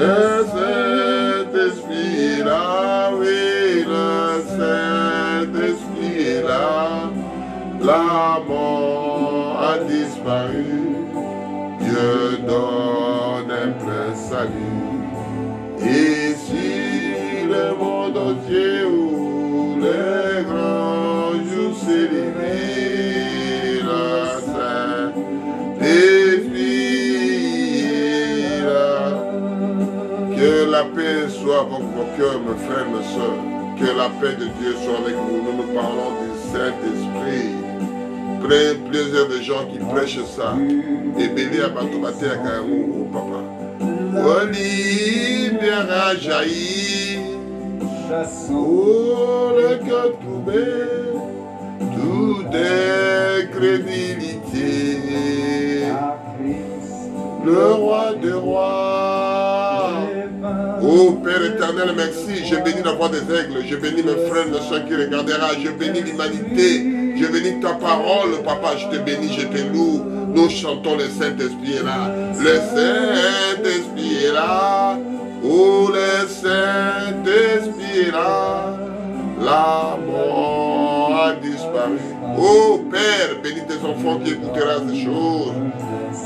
Le Saint-Esprit est là, oui, le Saint-Esprit est là. La mort a disparu. Dieu donne un plein salut. Et si le monde entier où les grands jours célébrent, le Saint-Esprit est là. Que la paix soit avec vos cœurs, mes frères, mes soeurs. Que la paix de Dieu soit avec vous. Nous nous parlons du Saint-Esprit. Plusieurs de gens qui prêchent ça. Et béni à Batoubate à Kairou, papa. Oli bien a jailli. Oh, le cœur trouvé. Toute crédibilité. Le roi des rois. Oh Père éternel, merci. Je bénis la voix des aigles. Je bénis mes frères, mes soeurs qui regardera. Je bénis l'humanité. Je bénis ta parole, papa. Je te bénis, je te loue. Nous chantons le Saint-Esprit est là. Le Saint-Esprit est là. Oh, le Saint-Esprit est là. La mort a disparu. Oh Père, bénis tes enfants qui écouteront ces choses.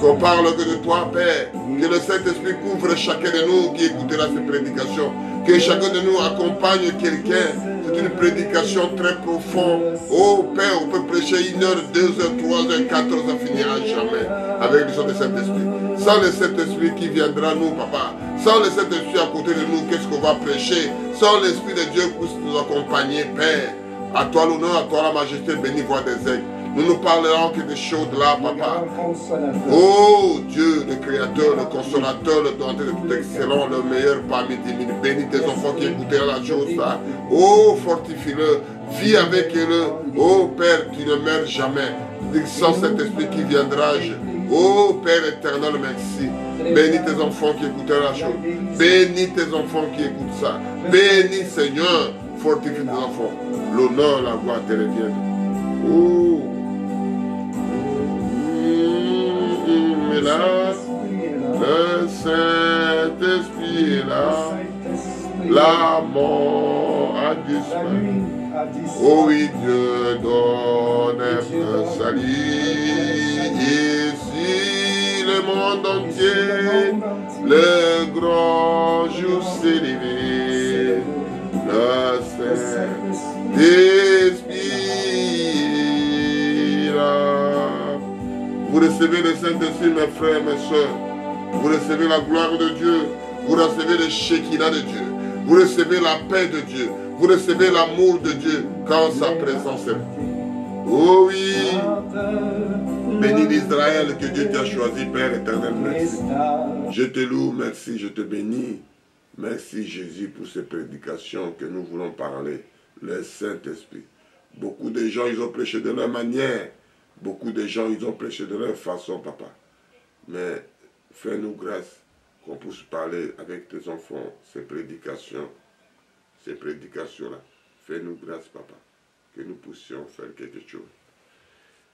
Qu'on parle que de toi, Père. Que le Saint-Esprit couvre chacun de nous qui écoutera ces prédications. Que chacun de nous accompagne quelqu'un. C'est une prédication très profonde. Oh Père, on peut prêcher 1 heure, 2 heures, 3 heures, 4 heures, ça finira jamais. Avec le son du Saint-Esprit. Sans le Saint-Esprit qui viendra nous, papa. Sans le Saint-Esprit à côté de nous, qu'est-ce qu'on va prêcher? Sans l'Esprit de Dieu pour nous accompagner, Père. À toi l'honneur, à toi la majesté, béni voix des aigles. Nous nous parlerons que des choses là, papa. Oh Dieu, le Créateur, le Consolateur, le Donateur de tout excellent, le meilleur parmi 10 000. Bénis tes enfants qui écouteront la chose là. Oh, fortifie-le, vis avec eux. Oh Père, tu ne meurs jamais. Sans cet esprit qui viendra. Oh Père éternel, merci. Bénis tes enfants qui écouteront la chose. Bénis tes enfants qui écoutent ça. Bénis Seigneur, fortifie tes enfants. L'honneur, la gloire te reviennent. Oh. Là, le Saint-Esprit est là, la mort a disparu. Oh oui, Dieu donne un salut. Ici, le monde entier, le grand jour célébré, le Saint-Esprit est là. Vous recevez le Saint-Esprit, mes frères, mes soeurs. Vous recevez la gloire de Dieu. Vous recevez le Shekinah de Dieu. Vous recevez la paix de Dieu. Vous recevez l'amour de Dieu quand sa présence est là. Oh oui. Bénis l'Israël que Dieu t'a choisi, Père éternel. Merci. Je te loue, merci, je te bénis. Merci Jésus pour ces prédications que nous voulons parler. Le Saint-Esprit. Beaucoup de gens, ils ont prêché de leur manière. Beaucoup de gens, ils ont prêché de leur façon, papa. Mais fais-nous grâce qu'on puisse parler avec tes enfants, ces prédications-là. Fais-nous grâce, papa, que nous puissions faire quelque chose.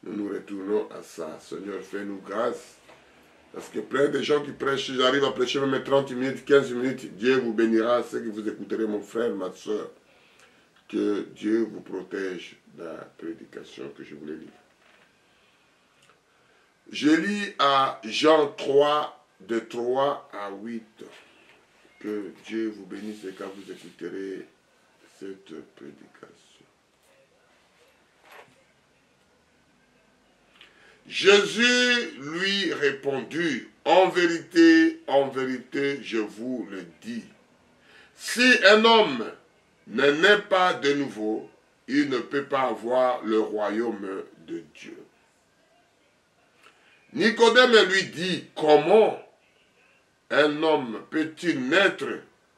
Nous nous retournons à ça. Seigneur, fais-nous grâce. Parce que plein de gens qui prêchent, j'arrive à prêcher même 30 minutes, 15 minutes. Dieu vous bénira, ce que vous écouterez, mon frère, ma soeur. Que Dieu vous protège de la prédication que je voulais lire. Je lis à Jean 3, de 3 à 8. Que Dieu vous bénisse et quand vous écouterez cette prédication. Jésus lui répondit, en vérité, je vous le dis. Si un homme ne naît pas de nouveau, il ne peut pas avoir le royaume de Dieu. Nicodème lui dit, comment un homme peut-il naître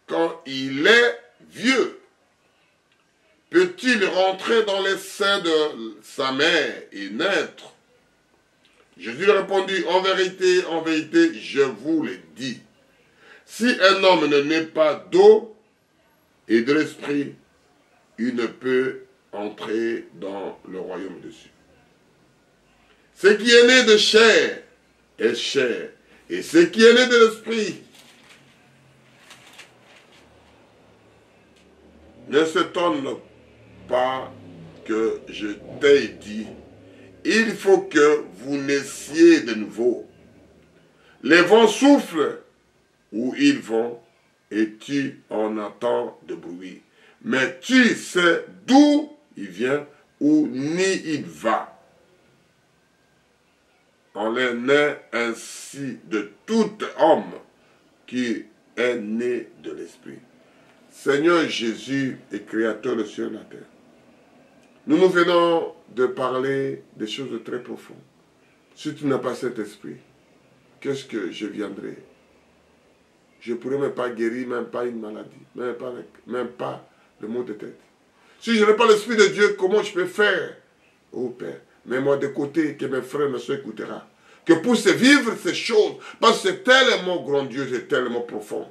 quand il est vieux? Peut-il rentrer dans les seins de sa mère et naître? Jésus répondit, en vérité, je vous le dis. Si un homme ne naît pas d'eau et de l'esprit, il ne peut entrer dans le royaume de Dieu. Ce qui est né de chair est chair, et ce qui est né de l'esprit ne s'étonne pas que je t'ai dit, il faut que vous naissiez de nouveau. Les vents soufflent où ils vont et tu en entends de bruit. Mais tu sais d'où il vient ou ni il va. On est né ainsi de tout homme qui est né de l'Esprit. Seigneur Jésus est créateur de ciel et la terre. Nous venons de parler des choses de très profondes. Si tu n'as pas cet esprit, qu'est-ce que je viendrai? Je ne pourrais même pas guérir, même pas une maladie, même pas le mot de tête. Si je n'ai pas l'Esprit de Dieu, comment je peux faire? Oh Père, mets-moi de côté, que mes frères ne s'écouteront. Que puisse vivre ces choses, parce que c'est tellement grandiose et tellement profond.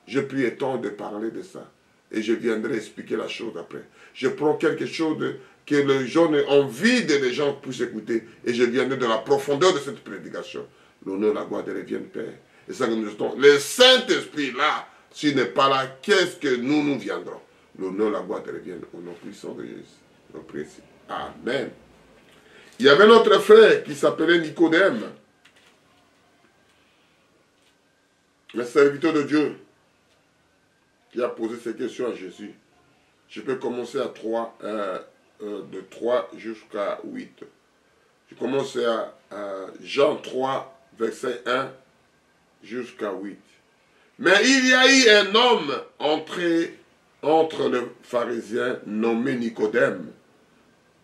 Je prie et temps de parler de ça. Et je viendrai expliquer la chose après. Je prends quelque chose que les gens ont envie de les gens puissent écouter. Et je viendrai de la profondeur de cette prédication. L'honneur, la gloire de reviennent, Père. Et ça que nous estons. Le Saint-Esprit là, s'il n'est pas là, qu'est-ce que nous viendrons? L'honneur, la gloire de reviennent au nom puissant de Jésus. Nous prions. Amen. Il y avait notre frère qui s'appelait Nicodème. Le serviteur de Dieu qui a posé ces questions à Jésus. Je peux commencer à 3, de 3 jusqu'à 8. Je commence à Jean 3, verset 1 jusqu'à 8. Mais il y a eu un homme entré entre les pharisiens nommé Nicodème,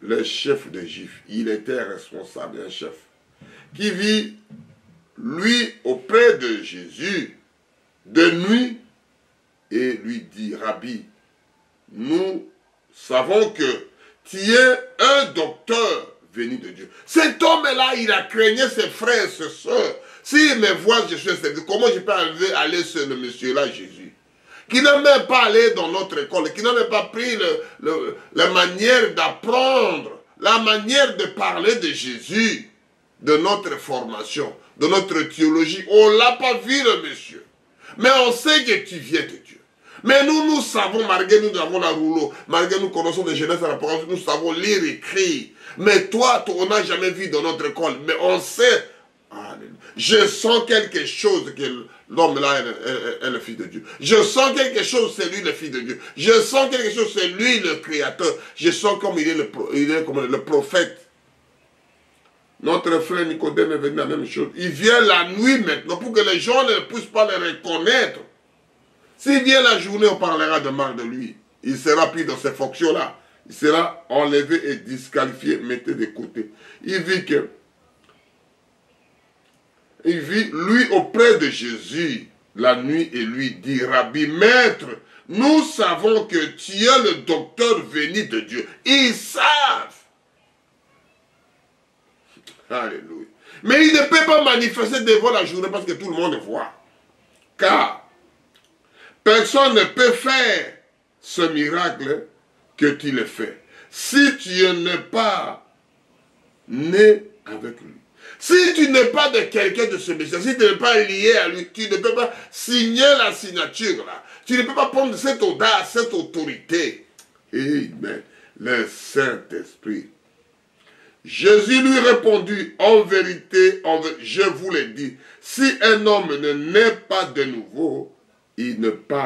le chef des Juifs. Il était responsable, un chef, qui vit, lui, auprès de Jésus, de nuit, et lui dit, Rabbi, nous savons que tu es un docteur venu de Dieu. Cet homme-là, il a craigné ses frères et ses soeurs. S'il me voit, je suis servi. Comment je peux aller sur le monsieur-là, Jésus, qui n'a même pas allé dans notre école, qui n'a même pas pris la manière d'apprendre, la manière de parler de Jésus, de notre formation, de notre théologie. On ne l'a pas vu, le monsieur. Mais on sait que tu viens de Dieu. Mais nous savons, malgré nous avons la rouleau, malgré nous connaissons de jeunesse à la parole, nous savons lire et écrire. Mais toi, on n'a jamais vu dans notre école. Mais on sait, je sens quelque chose que l'homme-là est le fils de Dieu. Je sens quelque chose, c'est lui le fils de Dieu. Je sens quelque chose, c'est lui le créateur. Je sens comme il est comme le prophète. Notre frère Nicodème est venu la même chose. Il vient la nuit maintenant pour que les gens ne puissent pas le reconnaître. S'il vient la journée, on parlera de mal de lui. Il sera pris dans ces fonctions-là. Il sera enlevé et disqualifié, mettez de côté. Il vit lui auprès de Jésus la nuit et lui dit, Rabbi, maître, nous savons que tu es le docteur venu de Dieu. Ils savent. Alléluia. Mais il ne peut pas manifester devant la journée parce que tout le monde voit. Car personne ne peut faire ce miracle que tu le fais. Si tu n'es pas né avec lui. Si tu n'es pas de quelqu'un de ce message, si tu n'es pas lié à lui, tu ne peux pas signer la signature là. Tu ne peux pas prendre cette audace, cette autorité. Amen. Le Saint-Esprit. Jésus lui répondit, en vérité, je vous l'ai dit, si un homme ne naît pas de nouveau, il ne peut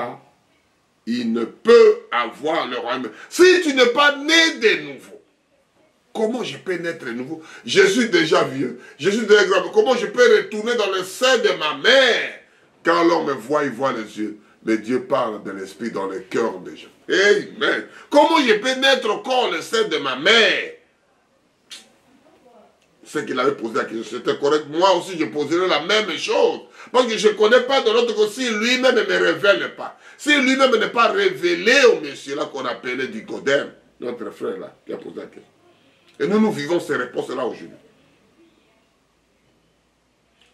avoir le royaume. Si tu n'es pas né de nouveau, comment je peux naître de nouveau? Je suis déjà vieux, je suis déjà grand. Comment je peux retourner dans le sein de ma mère? Quand l'homme me voit, il voit les yeux. Mais Dieu parle de l'esprit dans le cœur des gens. Amen. Comment je peux naître encore le sein de ma mère? C'est qu'il avait posé la question, c'était correct. Moi aussi, je poserai la même chose. Parce que je ne connais pas de l'autre côté, si lui-même ne me révèle pas. Si lui-même n'est pas révélé au monsieur-là qu'on appelait Nicodème, notre frère-là, qui a posé la question. Et nous vivons ces réponses-là aujourd'hui.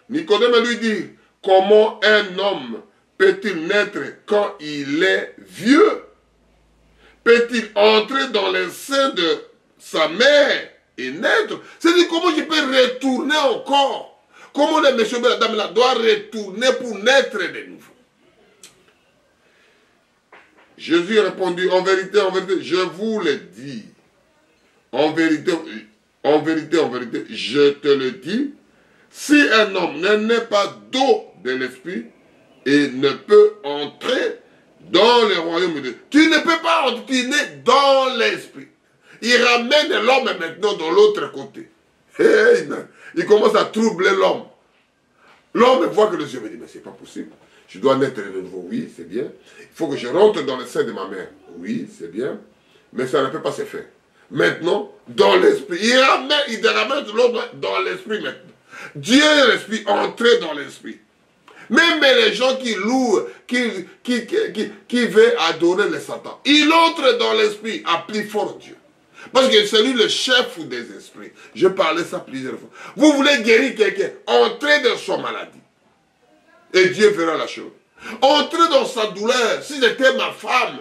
Nicodème lui dit, comment un homme peut-il naître quand il est vieux? Peut-il entrer dans le sein de sa mère et naître? C'est-à-dire comment je peux retourner encore? Comment le monsieur et la dame là doit retourner pour naître de nouveau? Jésus répondit, en vérité, je vous le dis. En vérité, je te le dis. Si un homme ne naît pas d'eau de l'esprit, il ne peut entrer dans le royaume de Dieu. Tu ne peux pas entrer dans l'esprit. Il ramène l'homme maintenant de l'autre côté. Amen. Il commence à troubler l'homme. L'homme voit que les yeux me disent, mais c'est pas possible. Je dois naître de nouveau. Oui, c'est bien. Il faut que je rentre dans le sein de ma mère. Oui, c'est bien. Mais ça ne peut pas se faire. Maintenant, dans l'esprit. Il ramène l'homme dans l'esprit maintenant. Dieu est l'esprit, entrer dans l'esprit. Même les gens qui louent, qui veulent adorer le Satan, il entre dans l'esprit, à plus fort Dieu. Parce que c'est lui le chef des esprits. Je parlais ça plusieurs fois. Vous voulez guérir quelqu'un, entrez dans son maladie. Et Dieu fera la chose. Entrez dans sa douleur. Si j'étais ma femme,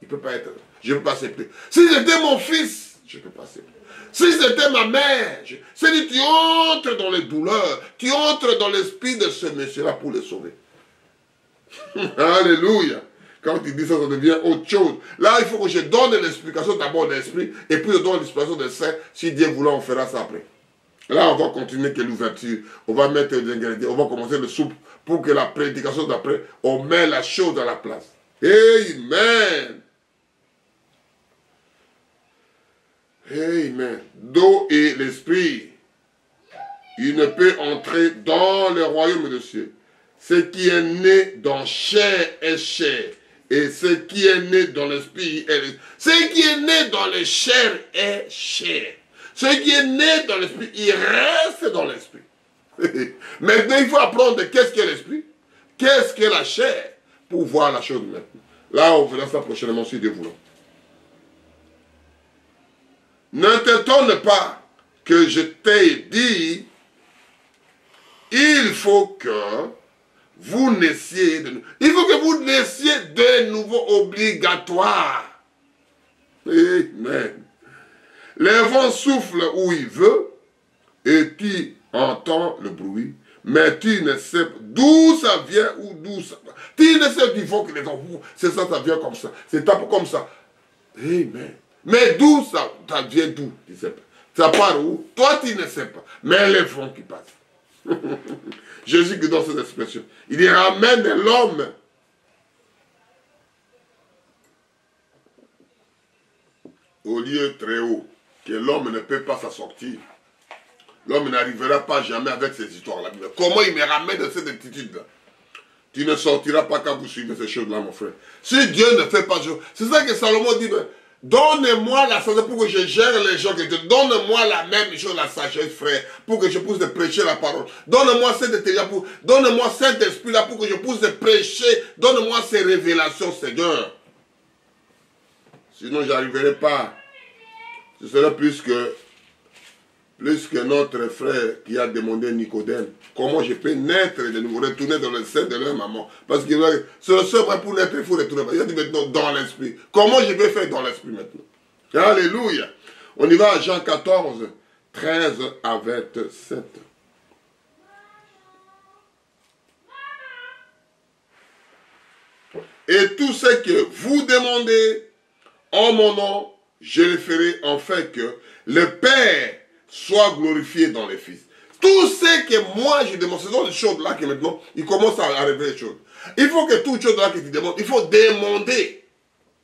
il ne peut pas être. Je ne peux pas accepter. Si j'étais mon fils, je ne peux pas accepter. Si c'était ma mère, c'est-à-dire tu entres dans les douleurs, tu entres dans l'esprit de ce monsieur-là pour le sauver. Alléluia. Quand il dit ça, ça devient autre chose. Là, il faut que je donne l'explication d'abord de l'esprit, et puis je donne l'explication de saint. Si Dieu voulait, on fera ça après. Là, on va continuer que l'ouverture. On va mettre les ingrédients, on va commencer le soupe pour que la prédication d'après, on met la chose dans la place. Amen. Amen. D'eau et l'esprit, il ne peut entrer dans le royaume de Dieu. Ce qui est né dans chair est chair. Et ce qui est né dans l'esprit est l'esprit. Ce qui est né dans les chairs est chair. Ce qui est né dans l'esprit, il reste dans l'esprit. Maintenant, il faut apprendre qu'est-ce qu'est l'esprit, qu'est-ce qu'est la chair, pour voir la chose maintenant. Là, on verra ça prochainement si Dieu voulait. Ne t'étonne pas que je t'ai dit, il faut que vous naissiez de nouveau. Il faut que vous naissiez de nouveau obligatoire. Amen. Le vent souffle où il veut et tu entends le bruit, mais tu ne sais d'où ça vient ou d'où ça va. Tu ne sais du vent que les gens, c'est ça, ça vient comme ça. C'est un peu comme ça. Amen. Mais d'où ça vient d'où? Tu ne sais pas. Ça part où? Toi, tu ne sais pas. Mais les vents qui passent. Jésus qui donne cette expression. Il y ramène l'homme. Au lieu très haut, que l'homme ne peut pas s'en sortir. L'homme n'arrivera pas jamais avec ces histoires-là. Comment il me ramène de cette attitude-là? Tu ne sortiras pas quand vous suivez ces choses-là, mon frère. Si Dieu ne fait pas... C'est ça que Salomon dit, donne-moi la sagesse pour que je gère les gens. Donne-moi la même chose, la sagesse, frère, pour que je puisse prêcher la parole. Donne-moi cet intelligence, donne-moi cet esprit-là pour que je puisse prêcher. Donne-moi ces révélations, Seigneur. Sinon, je n'arriverai pas. Ce serait plus que notre frère qui a demandé Nicodème, comment je peux naître de nouveau, retourner dans le sein de leur maman. Parce que c'est le seul pour naître, il faut retourner. Il a dit maintenant dans l'esprit. Comment je vais faire dans l'esprit maintenant? Alléluia. On y va à Jean 14, 13 à 27. Et tout ce que vous demandez en mon nom, je le ferai afin que le Père soit glorifié dans les Fils. Tout ce que moi je demande, ce sont des choses là que maintenant, il commence à arriver les choses. Il faut que toutes choses là que tu demandes, il faut demander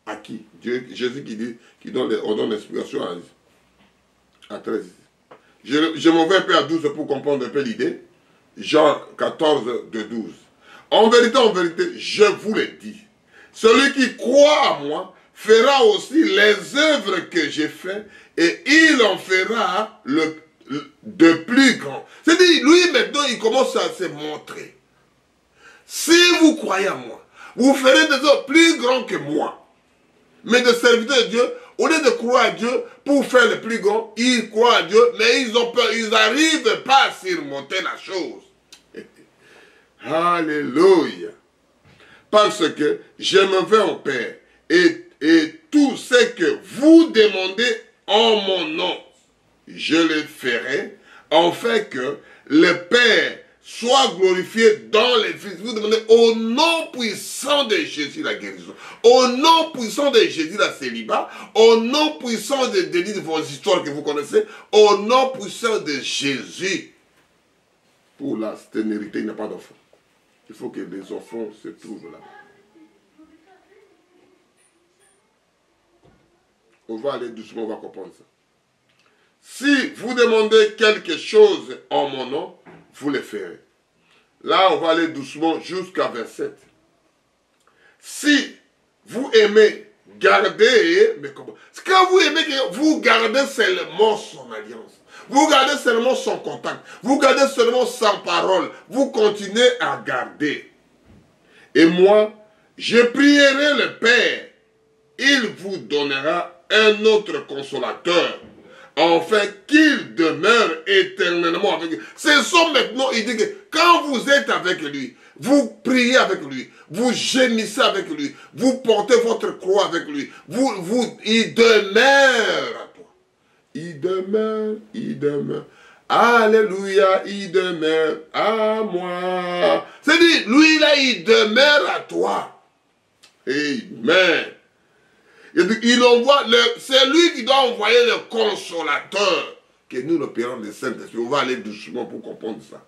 à qui? Dieu, Jésus qui dit, on donne l'explication à 13. Je m'en vais un peu à 12 pour comprendre un peu l'idée. Jean 14, de 12. En vérité, je vous le dis. Celui qui croit à moi fera aussi les œuvres que j'ai faites et il en fera de plus grand. C'est-à-dire, lui maintenant, il commence à se montrer. Si vous croyez à moi, vous ferez des œuvres plus grands que moi. Mais de serviteurs de Dieu, au lieu de croire à Dieu pour faire le plus grand, ils croient à Dieu, mais ils ont peur, ils n'arrivent pas à surmonter la chose. Alléluia. Parce que je me vais au Père et tout ce que vous demandez en mon nom, je le ferai, afin que le Père soit glorifié dans les vies. Vous demandez au nom puissant de Jésus la guérison. Au nom puissant de Jésus la célibat. Au nom puissant de vos histoires que vous connaissez. Au nom puissant de Jésus. Pour la sténérité, il n'y a pas d'enfant. Il faut que les enfants se trouvent là. On va aller doucement, on va comprendre ça. Si vous demandez quelque chose en mon nom, vous le ferez. Là, on va aller doucement jusqu'à verset 7. Si vous aimez garder, mais comment? Quand vous aimez, vous gardez seulement son alliance. Vous gardez seulement son contact. Vous gardez seulement sa parole. Vous continuez à garder. Et moi, je prierai le Père. Il vous donnera un autre consolateur, afin qu'il demeure éternellement avec lui. Ce sont maintenant, il dit que quand vous êtes avec lui, vous priez avec lui, vous gémissez avec lui, vous portez votre croix avec lui, il demeure à toi. Il demeure. Alléluia, il demeure à moi. C'est-à-dire, lui là, il demeure à toi. Amen. Il envoie, c'est lui qui doit envoyer le consolateur. Que nous, le Père de Saint-Esprit, on va aller doucement pour comprendre ça.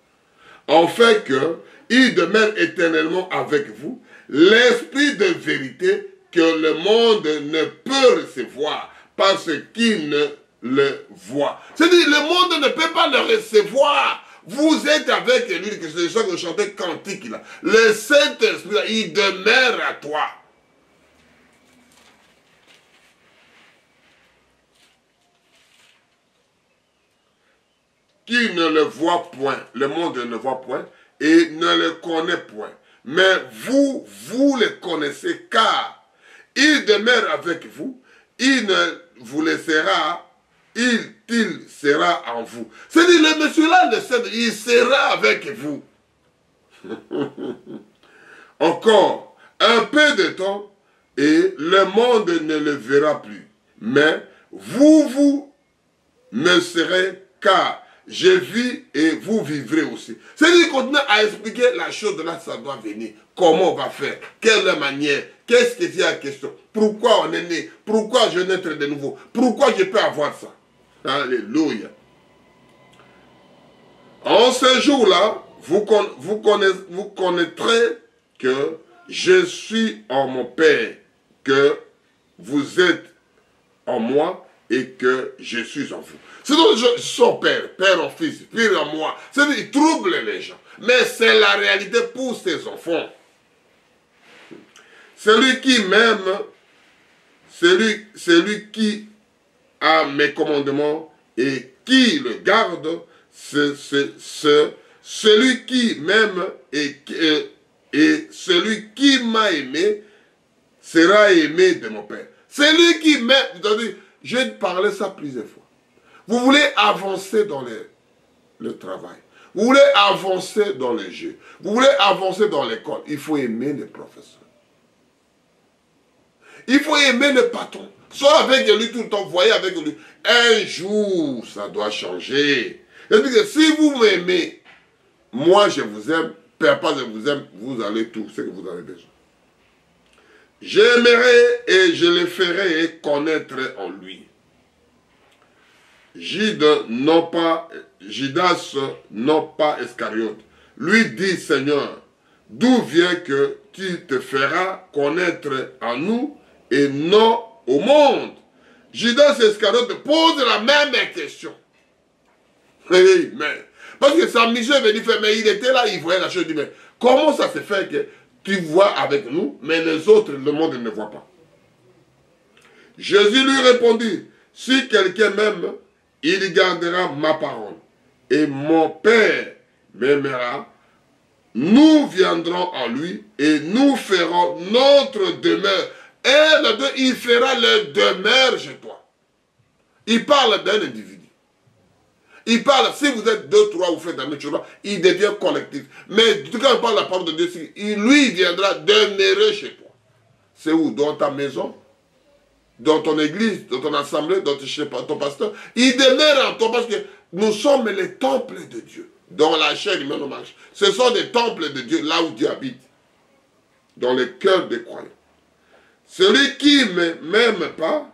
En fait que, il demeure éternellement avec vous, l'esprit de vérité que le monde ne peut recevoir parce qu'il ne le voit. C'est-à-dire, le monde ne peut pas le recevoir. Vous êtes avec lui, c'est ça que je chantais cantique là. Le Saint-Esprit, il demeure à toi. Qui ne le voit point, le monde ne le voit point et ne le connaît point. Mais vous le connaissez car il demeure avec vous, il ne vous laissera, il sera en vous. C'est-à-dire, le monsieur-là, il sera avec vous. Encore un peu de temps et le monde ne le verra plus. Mais vous me serez car je vis et vous vivrez aussi. C'est-à-dire, continue à expliquer la chose de là, ça doit venir. Comment on va faire? Quelle manière? Qu'est-ce que c'est la question? Pourquoi on est né? Pourquoi je naître de nouveau? Pourquoi je peux avoir ça? Alléluia. En ce jour-là, vous connaîtrez que je suis en mon Père, que vous êtes en moi et que je suis en vous. C'est donc son Père, Père en Fils, Père en moi. C'est-à-dire, il trouble les gens. Mais c'est la réalité pour ses enfants. Celui qui m'aime, celui qui a mes commandements et qui le garde, celui qui m'aime et celui qui m'a aimé sera aimé de mon Père. Celui qui m'aime, j'ai parlé ça plusieurs fois. Vous voulez avancer dans le travail. Vous voulez avancer dans les jeux. Vous voulez avancer dans l'école. Il faut aimer les professeurs. Il faut aimer le patron. Sois avec lui tout le temps. Voyez avec lui. Un jour, ça doit changer. Et puis que si vous m'aimez, moi je vous aime, Papa je vous aime, vous allez tout ce que vous avez besoin. J'aimerai et je le ferai connaître en lui. Judas, non pas Iscariote, lui dit, Seigneur, d'où vient que tu te feras connaître à nous et non au monde? Judas Iscariote pose la même question. Amen. Parce que sa mission est venue faire, mais il était là, il voyait la chose, il dit, mais comment ça se fait que tu vois avec nous, mais les autres, le monde ne voit pas? Jésus lui répondit, si quelqu'un m'aime, il gardera ma parole. Et mon Père m'aimera. Nous viendrons en lui et nous ferons notre demeure. Et il fera le demeure chez toi. Il parle d'un individu. Il parle, si vous êtes 2, 3, vous faites la même chose, il devient collectif. Mais quand on parle de la parole de Dieu, lui viendra demeurer chez toi. C'est où? Dans ta maison? Dans ton église, dans ton assemblée, dans ton pasteur. Il demeure en toi parce que nous sommes les temples de Dieu. dont la chair humaine ne marche. Ce sont des temples de Dieu, là où Dieu habite, dans le cœur des croyants. Celui qui ne m'aime pas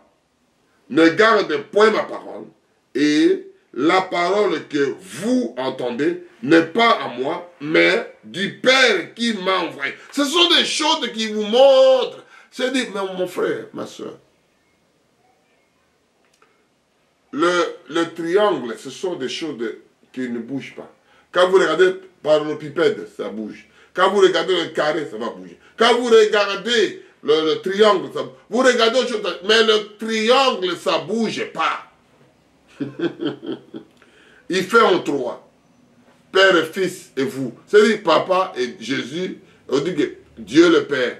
ne garde point ma parole, et la parole que vous entendez n'est pas à moi, mais du Père qui m'a envoyé. Ce sont des choses qui vous montrent. C'est dit, mais mon frère, ma soeur, le triangle, ce sont des choses qui ne bougent pas. Quand vous regardez par le pipède, ça bouge. Quand vous regardez le carré, ça va bouger. Quand vous regardez le triangle, ça bouge. Vous regardez autre chose, mais le triangle, ça ne bouge pas. Il fait en trois. Père, Fils et vous. C'est-à-dire Papa et Jésus. On dit que Dieu le Père,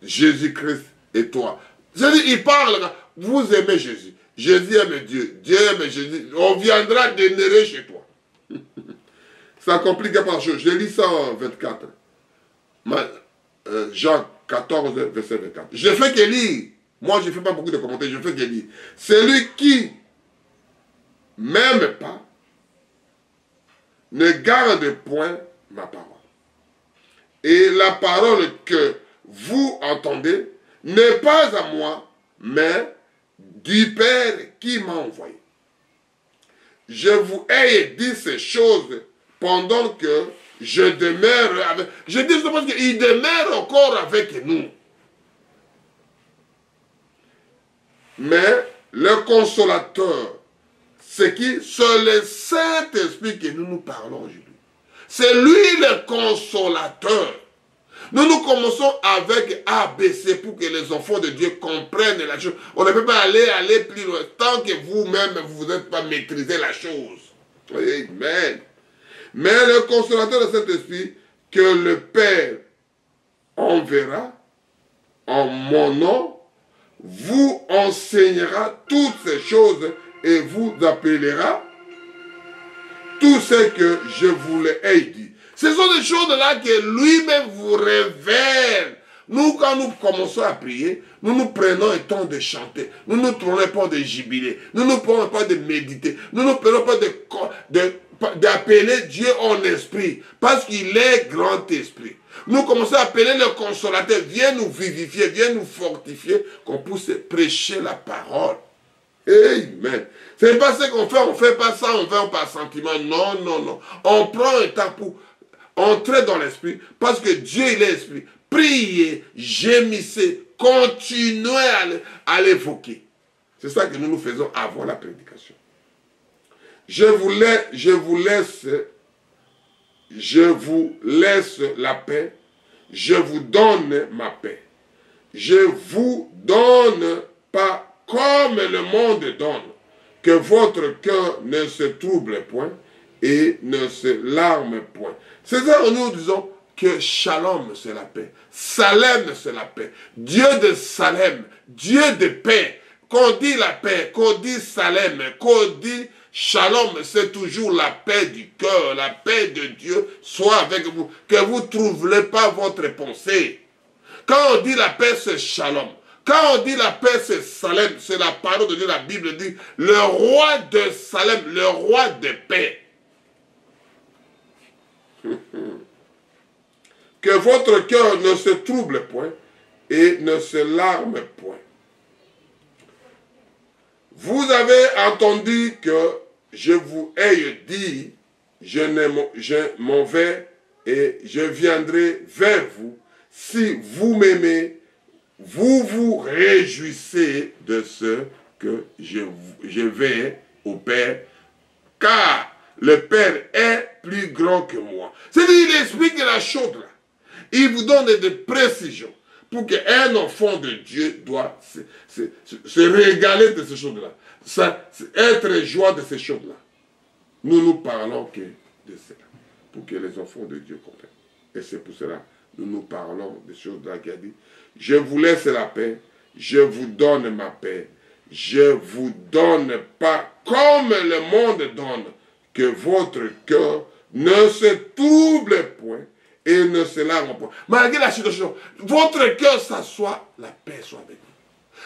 Jésus-Christ et toi. C'est-à-dire, il parle, vous aimez Jésus. Jésus aime Dieu. Dieu aime Jésus. On viendra dénérer chez toi. Ça complique pas la chose. Je lis ça en 24. Jean 14, verset 24. Je fais que lire. Moi, je ne fais pas beaucoup de commentaires. Je fais que lire. Celui qui m'aime pas ne garde point ma parole. Et la parole que vous entendez n'est pas à moi, mais du Père qui m'a envoyé. Je vous ai dit ces choses pendant que je demeure avec... Je dis ça parce qu'il demeure encore avec nous. Mais le consolateur, c'est qui? C'est le Saint-Esprit que nous parlons aujourd'hui. C'est lui le consolateur. Nous commençons avec A, B, C pour que les enfants de Dieu comprennent la chose. On ne peut pas aller plus loin tant que vous-même, vous n'êtes pas maîtrisé la chose. Amen. Mais le consolateur de cet esprit que le Père enverra en mon nom, vous enseignera toutes ces choses et vous appellera tout ce que je vous ai dit. Ce sont des choses-là que lui-même vous révèle. Nous, quand nous commençons à prier, nous prenons un temps de chanter. Nous ne prenons pas de jubiler. Nous ne prenons pas de méditer. Nous ne prenons pas d'appeler Dieu en esprit. Parce qu'il est grand esprit. Nous commençons à appeler le consolateur. Viens nous vivifier, viens nous fortifier, qu'on puisse prêcher la parole. Amen. C'est pas ce qu'on fait, on ne fait pas ça, on fait par sentiment. Non, non, non. On prend un temps pour entrer dans l'esprit, parce que Dieu, il est esprit. Priez, gémissez, continuez à l'évoquer. C'est ça que nous faisons avant la prédication. Je vous laisse la paix, je vous donne ma paix. Je vous donne pas comme le monde donne, que votre cœur ne se trouble point et ne se larme point. C'est ça que nous disons que Shalom c'est la paix, Salem c'est la paix, Dieu de Salem, Dieu de paix. Qu'on dit la paix, qu'on dit Salem, qu'on dit Shalom, c'est toujours la paix du cœur, la paix de Dieu soit avec vous, que vous ne trouverez pas votre pensée. Quand on dit la paix, c'est Shalom. Quand on dit la paix, c'est Salem, c'est la parole de Dieu, la Bible dit, le roi de Salem, le roi de paix. Que votre cœur ne se trouble point et ne se larme point. Vous avez entendu que je vous ai dit, je m'en vais et je viendrai vers vous. Si vous m'aimez, vous vous réjouissez de ce que je vais au Père, car le Père est plus grand que moi. C'est-à-dire, il explique la chose là. Il vous donne des précisions pour qu'un enfant de Dieu doit se régaler de ces choses-là. Être joie de ces choses-là. Nous parlons que de cela, pour que les enfants de Dieu comprennent. Et c'est pour cela que nous parlons des choses-là qui a dit, je vous laisse la paix, je vous donne ma paix, je vous donne pas comme le monde donne, que votre cœur ne se trouble point et ne se larme point. Malgré la situation, votre cœur s'assoit, la paix soit avec vous.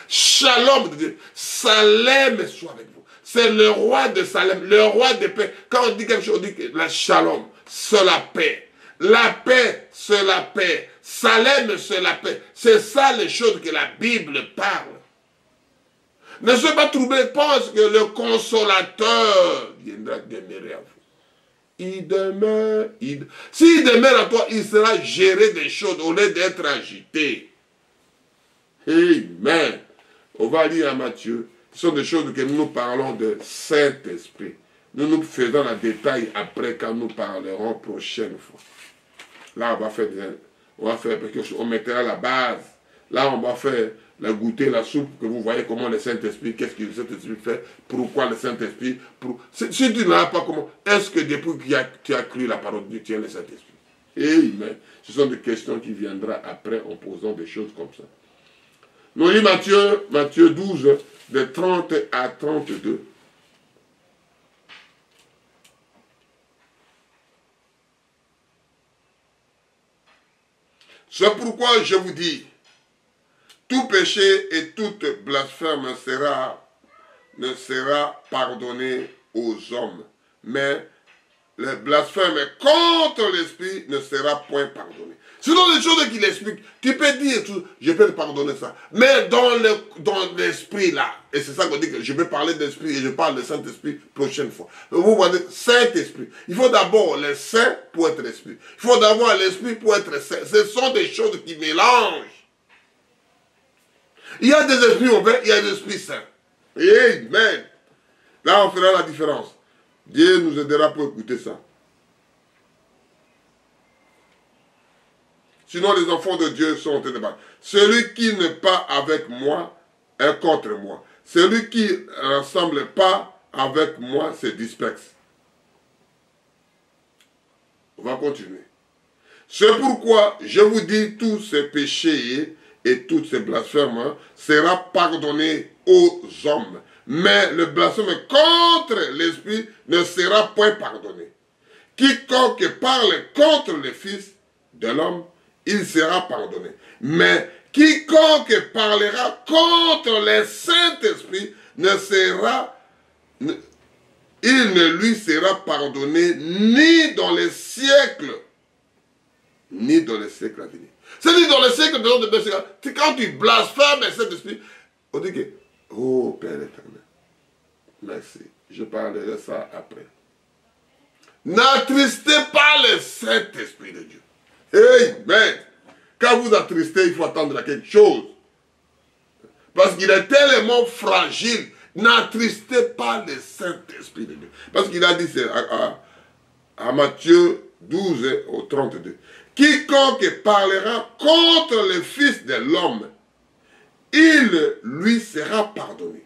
Shalom de Dieu, Salem soit avec vous. C'est le roi de Salem, le roi de paix. Quand on dit quelque chose, on dit que la shalom, c'est la paix. La paix, c'est la paix. Salem, c'est la paix. C'est ça les choses que la Bible parle. Ne soyez pas troublés, pense que le consolateur viendra demeurer à vous. Il demeure. S'il demeure à toi, il sera géré des choses au lieu d'être agité. Amen. On va lire à Matthieu. Ce sont des choses que nous parlons de Saint-Esprit. Nous faisons le détail après quand nous parlerons prochaine fois. Là, on va faire quelque chose. On mettra la base. Là, on va faire la goûter, la soupe, que vous voyez comment le Saint-Esprit, qu'est-ce que le Saint-Esprit fait, pourquoi le Saint-Esprit, si tu n'as pas comment, est-ce que depuis que tu as cru la parole de Dieu, tu as le Saint-Esprit? Amen. Ce sont des questions qui viendront après en posant des choses comme ça. Nous lisons Matthieu 12, de 30 à 32. C'est pourquoi je vous dis, tout péché et toute blasphème ne sera pardonné aux hommes, mais le blasphème contre l'esprit ne sera point pardonné. Ce sont des choses qu'il explique. Tu peux dire tout, je peux te pardonner ça. Mais dans l'esprit là, et c'est ça qu'on dit que je vais parler d'esprit et je parle de Saint-Esprit prochaine fois. Vous voyez, Saint-Esprit. Il faut d'abord le Saint pour être l'esprit. Il faut d'abord l'esprit pour être Saint. Ce sont des choses qui mélangent. Il y a des esprits mauvais, il y a des esprits saints. Amen. Là, on fera la différence. Dieu nous aidera pour écouter ça. Sinon, les enfants de Dieu sont en train de battre. Celui qui n'est pas avec moi est contre moi. Celui qui ne rassemble pas avec moi se disperse. On va continuer. C'est pourquoi je vous dis, tous ces péchés et toutes ces blasphèmes sera pardonné aux hommes. Mais le blasphème contre l'esprit ne sera point pardonné. Quiconque parle contre le Fils de l'homme, il sera pardonné. Mais quiconque parlera contre le Saint-Esprit il ne lui sera pardonné ni dans les siècles, ni dans les siècles à venir. C'est-à-dire dans les siècles de quand tu blasphèmes le Saint-Esprit, on dit que, oh Père éternel, merci, je parlerai ça après. N'attristez pas le Saint-Esprit de Dieu. Amen. Quand vous attristez, il faut attendre à quelque chose. Parce qu'il est tellement fragile. N'attristez pas le Saint-Esprit de Dieu. Parce qu'il a dit à Matthieu 12 au 32. Quiconque parlera contre le Fils de l'homme, il lui sera pardonné.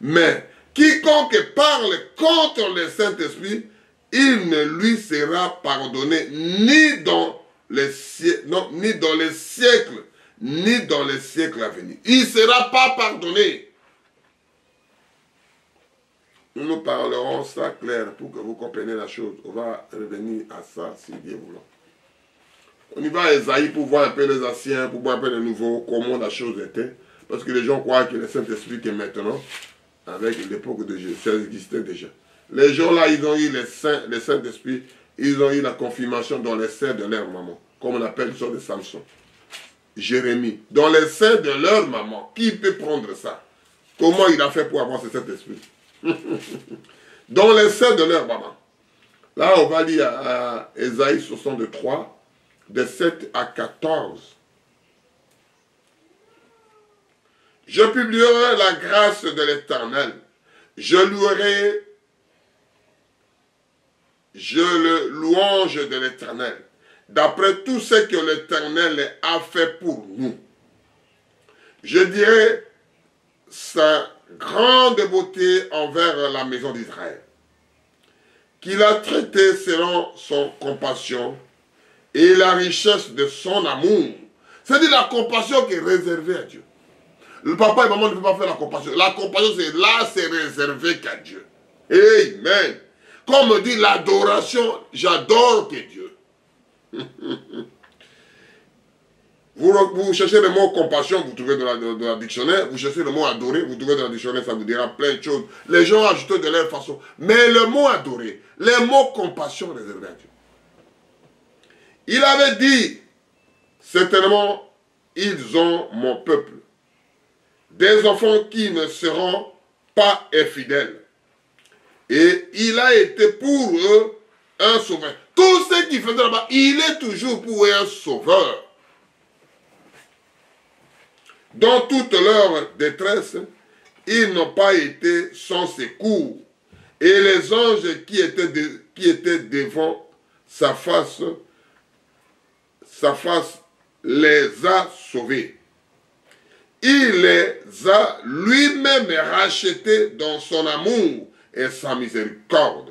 Mais quiconque parle contre le Saint-Esprit, il ne lui sera pardonné ni dans les siècles, ni dans les siècles, ni dans les siècles à venir. Il ne sera pas pardonné. Nous parlerons ça clair pour que vous compreniez la chose. On va revenir à ça si Dieu voulant. On y va à Esaïe pour voir un peu les anciens, pour voir un peu les nouveaux, comment la chose était. Parce que les gens croient que le Saint-Esprit est maintenant, avec l'époque de Jésus, ça existait déjà. Les gens là, ils ont eu le Saint-Esprit, ils ont eu la confirmation dans les seins de leur maman, comme on appelle ça de Samson. Jérémie, dans les seins de leur maman, qui peut prendre ça? Comment il a fait pour avoir ce Saint-Esprit? Dans les seins de leur maman. Là, on va lire à Esaïe 63, de 7 à 14. Je publierai la grâce de l'Éternel. Je le louange de l'Éternel, d'après tout ce que l'Éternel a fait pour nous. Je dirai sa grande beauté envers la maison d'Israël, qu'il a traité selon son compassion et la richesse de son amour. C'est-à-dire la compassion qui est réservée à Dieu. Le papa et maman ne peuvent pas faire la compassion. La compassion, c'est réservé qu'à Dieu. Amen. Comme dit l'adoration, j'adore tes dieux. Vous cherchez le mot compassion, vous trouvez dans la dictionnaire. Vous cherchez le mot adorer, vous trouvez dans la dictionnaire, ça vous dira plein de choses. Les gens ajoutent de leur façon. Mais le mot adorer, le mot compassion réservé à Dieu. Il avait dit, certainement, ils ont mon peuple, des enfants qui ne seront pas infidèles. Et il a été pour eux un sauveur. Tout ce qu'il faisait là-bas, il est toujours pour eux un sauveur. Dans toute leur détresse, ils n'ont pas été sans secours. Et les anges qui étaient devant sa face les a sauvés. Il les a lui-même rachetés dans son amour et sa miséricorde.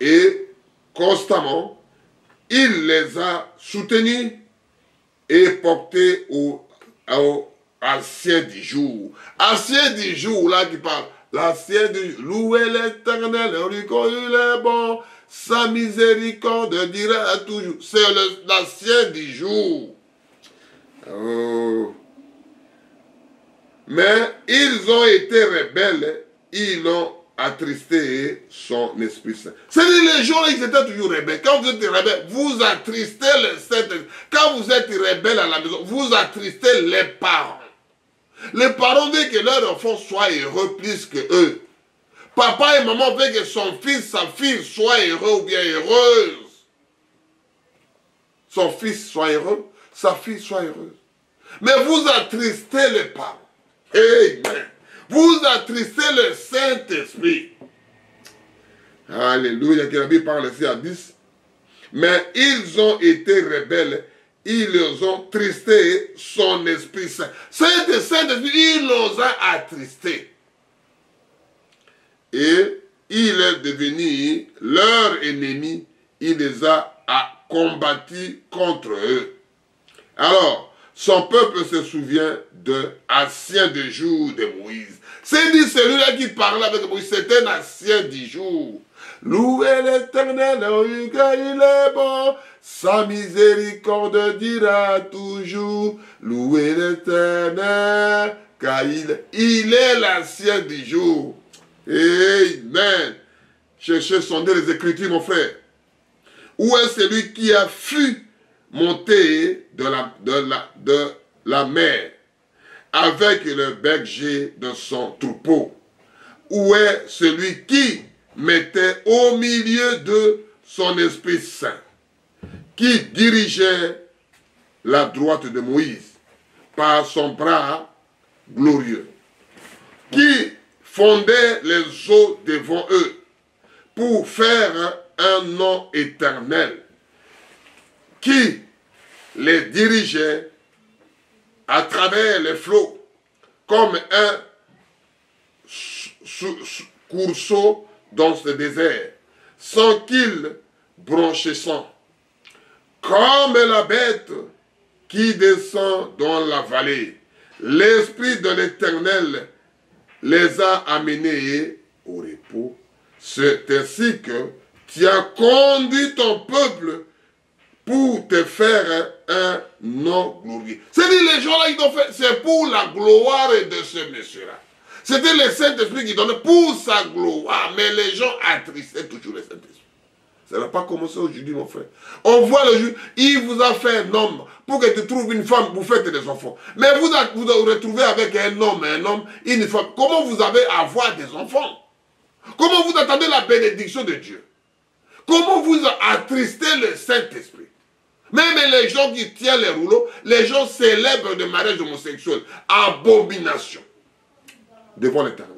Et constamment, il les a soutenus et portés au ancien du jour. Ancien du jour, là qui parle. L'ancien du jour. Louez l'Éternel, il est bon. Sa miséricorde dira toujours. C'est l'ancien du jour. Oh. Mais ils ont été rebelles, ils ont attristé son Esprit Saint. C'est-à-dire les gens, ils étaient toujours rebelles. Quand vous êtes rebelle, vous attristez le Saint-Esprit. Quand vous êtes rebelle à la maison, vous attristez les parents. Les parents veulent que leur enfant soit heureux plus que eux. Papa et maman veulent que son fils, sa fille soit heureux ou bien heureuse. Son fils soit heureux, sa fille soit heureuse. Mais vous attristez les parents. Amen. Vous attristez le Saint-Esprit. Alléluia. Que la Bible parle ici à 10. Mais ils ont été rebelles. Ils ont tristé son Esprit Saint. Saint-Esprit, il nous a attristés. Et il est devenu leur ennemi. Il les a combattus contre eux. Alors, son peuple se souvient de ancien du jour de Moïse. C'est dit celui-là qui parlait avec Moïse, c'était un ancien du jour. Louez l'Éternel, car il est bon, sa miséricorde dira toujours. Louez l'Éternel, car il est l'ancien du jour. Amen. Cherchez, sonder les Écritures, mon frère. Où est celui qui a fui monter de la mer avec le berger de son troupeau? Où est celui qui mettait au milieu de son Esprit Saint, qui dirigeait la droite de Moïse par son bras glorieux, qui fondait les eaux devant eux pour faire un nom éternel, qui les dirigeait à travers les flots comme un courseau dans ce désert, sans qu'ils bronchissent, comme la bête qui descend dans la vallée. L'Esprit de l'Éternel les a amenés au repos. C'est ainsi que tu as conduit ton peuple pour te faire un nom glorieux. C'est-à-dire les gens là, ils ont fait, c'est pour la gloire de ce monsieur-là. C'était le Saint-Esprit qui donnait pour sa gloire, mais les gens attristaient toujours le Saint-Esprit. Ça n'a pas commencé aujourd'hui, mon frère. On voit le juge, il vous a fait un homme pour que tu trouves une femme, vous faites des enfants. Mais vous vous retrouvez avec un homme, une femme. Comment vous avez à avoir des enfants? Comment vous attendez la bénédiction de Dieu? Comment vous attristez le Saint-Esprit? Même les gens qui tiennent les rouleaux, les gens célèbrent le mariage homosexuel. Abomination. Devant l'Éternel.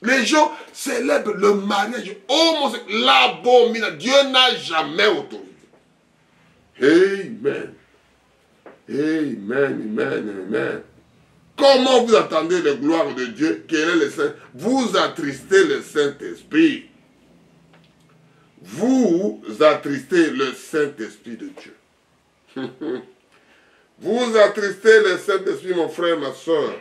Les gens célèbrent le mariage homosexuel. L'abomination. Dieu n'a jamais autorisé. Amen. Amen, amen, amen. Comment vous attendez la gloire de Dieu? Quel est le Saint? Vous attristez le Saint-Esprit. Vous attristez le Saint-Esprit de Dieu. Vous attristez le Saint-Esprit, mon frère, ma soeur.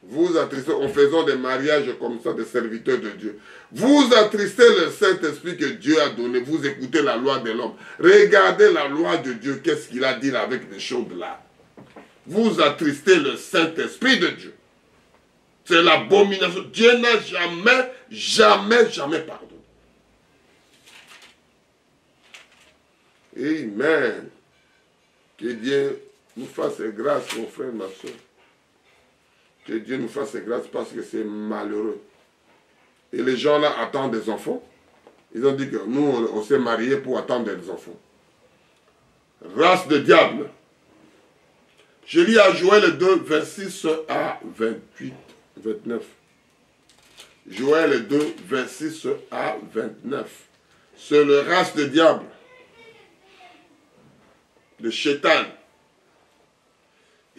Vous attristez en faisant des mariages comme ça, des serviteurs de Dieu. Vous attristez le Saint-Esprit que Dieu a donné. Vous écoutez la loi de l'homme. Regardez la loi de Dieu. Qu'est-ce qu'il a dit là avec les choses là? Vous attristez le Saint-Esprit de Dieu. C'est l'abomination. Dieu n'a jamais, jamais, jamais pardonné. Amen. Que Dieu nous fasse grâce, mon frère, ma soeur. Que Dieu nous fasse grâce parce que c'est malheureux. Et les gens là attendent des enfants. Ils ont dit que nous, on s'est mariés pour attendre des enfants. Race de diable. Je lis à Joël 2, 26 à 28, 29. Joël 2, 26 à 29. C'est le race de diable. Le Chétan.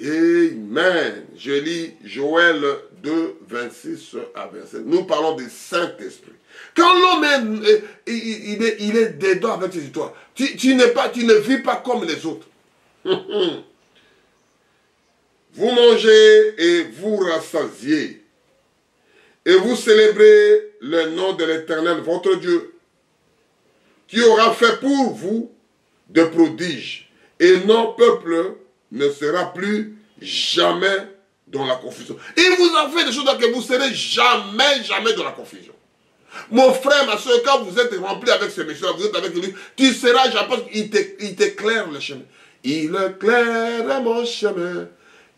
Amen. Je lis Joël 2, 26 à 27. Nous parlons du Saint-Esprit. Quand l'homme il est dedans avec ses histoires, tu ne vis pas comme les autres. Vous mangez et vous rassasiez. Et vous célébrez le nom de l'Éternel, votre Dieu, qui aura fait pour vous de prodiges. Et non, peuple ne sera plus jamais dans la confusion. Il vous a fait des choses que vous serez jamais, jamais dans la confusion. Mon frère, ma soeur, quand vous êtes rempli avec ce monsieur, vous êtes avec lui, tu seras jamais, parce qu'il t'éclaire le chemin. Il éclaire mon chemin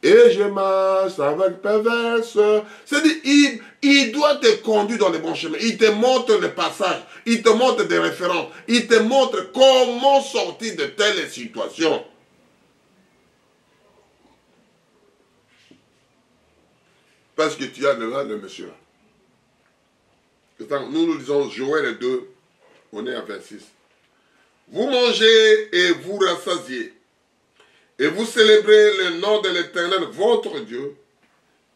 et je marche avec perverse. C'est-à-dire, il doit te conduire dans les bons chemins. Il te montre le passage, il te montre des références, il te montre comment sortir de telles situations. Parce que tu as le monsieur. Nous disons Joël 2, on est à 26. Vous mangez et vous rassasiez. Et vous célébrez le nom de l'Éternel, votre Dieu,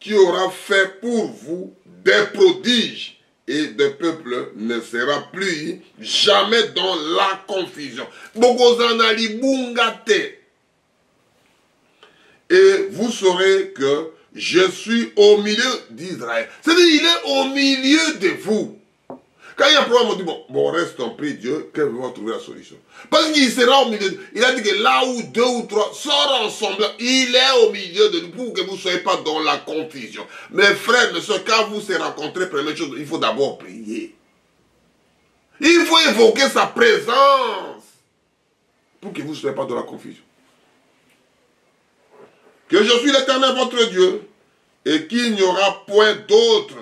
qui aura fait pour vous des prodiges. Et le peuple ne sera plus jamais dans la confusion. Et vous saurez que je suis au milieu d'Israël. C'est-à-dire, il est au milieu de vous. Quand il y a un problème, on dit, bon, reste en prie, Dieu, qu'elle va trouver la solution. Parce qu'il sera au milieu. Il a dit que là où deux ou trois sortent ensemble, il est au milieu de nous pour que vous ne soyez pas dans la confusion. Mes frères, mes soeurs, quand vous se rencontrez, première chose, il faut d'abord prier. Il faut évoquer sa présence pour que vous ne soyez pas dans la confusion. Que je suis l'Éternel, votre Dieu, et qu'il n'y aura point d'autre.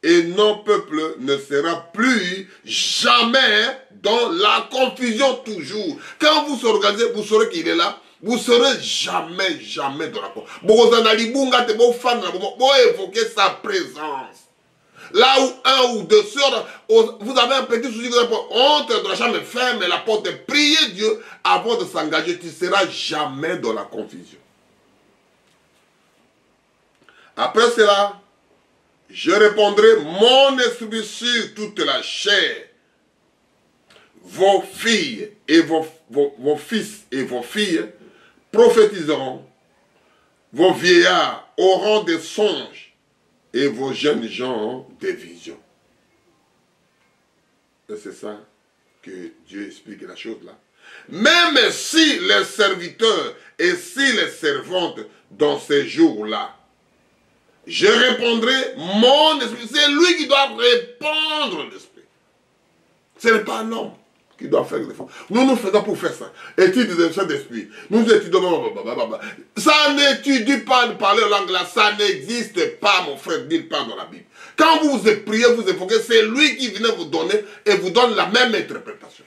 Et non, peuple ne sera plus jamais dans la confusion toujours. Quand vous s'organisez, vous saurez qu'il est là. Vous ne serez jamais, jamais dans la confusion. Vous évoquer sa présence. Là où un ou deux sœurs, vous avez un petit souci, vous avez honte de la chambre, ferme la porte, priez Dieu avant de s'engager. Tu ne seras jamais dans la confusion. Après cela, je répondrai mon esprit sur toute la chair. Vos filles et vos fils et vos filles prophétiseront. Vos vieillards auront des songes et vos jeunes gens des visions. Et c'est ça que Dieu explique la chose là. Même si les serviteurs et si les servantes dans ces jours-là, je répondrai mon esprit. C'est lui qui doit répondre l'esprit. Ce n'est pas un homme qui doit faire l'effort. Nous faisons pour faire ça. Étude de Saint-Esprit. Nous étudions. Ça n'étudie pas de parler en langue là. Ça n'existe pas, mon frère, nulle part dans la Bible. Quand vous priez, vous évoquez, c'est lui qui vient vous donner et vous donne la même interprétation.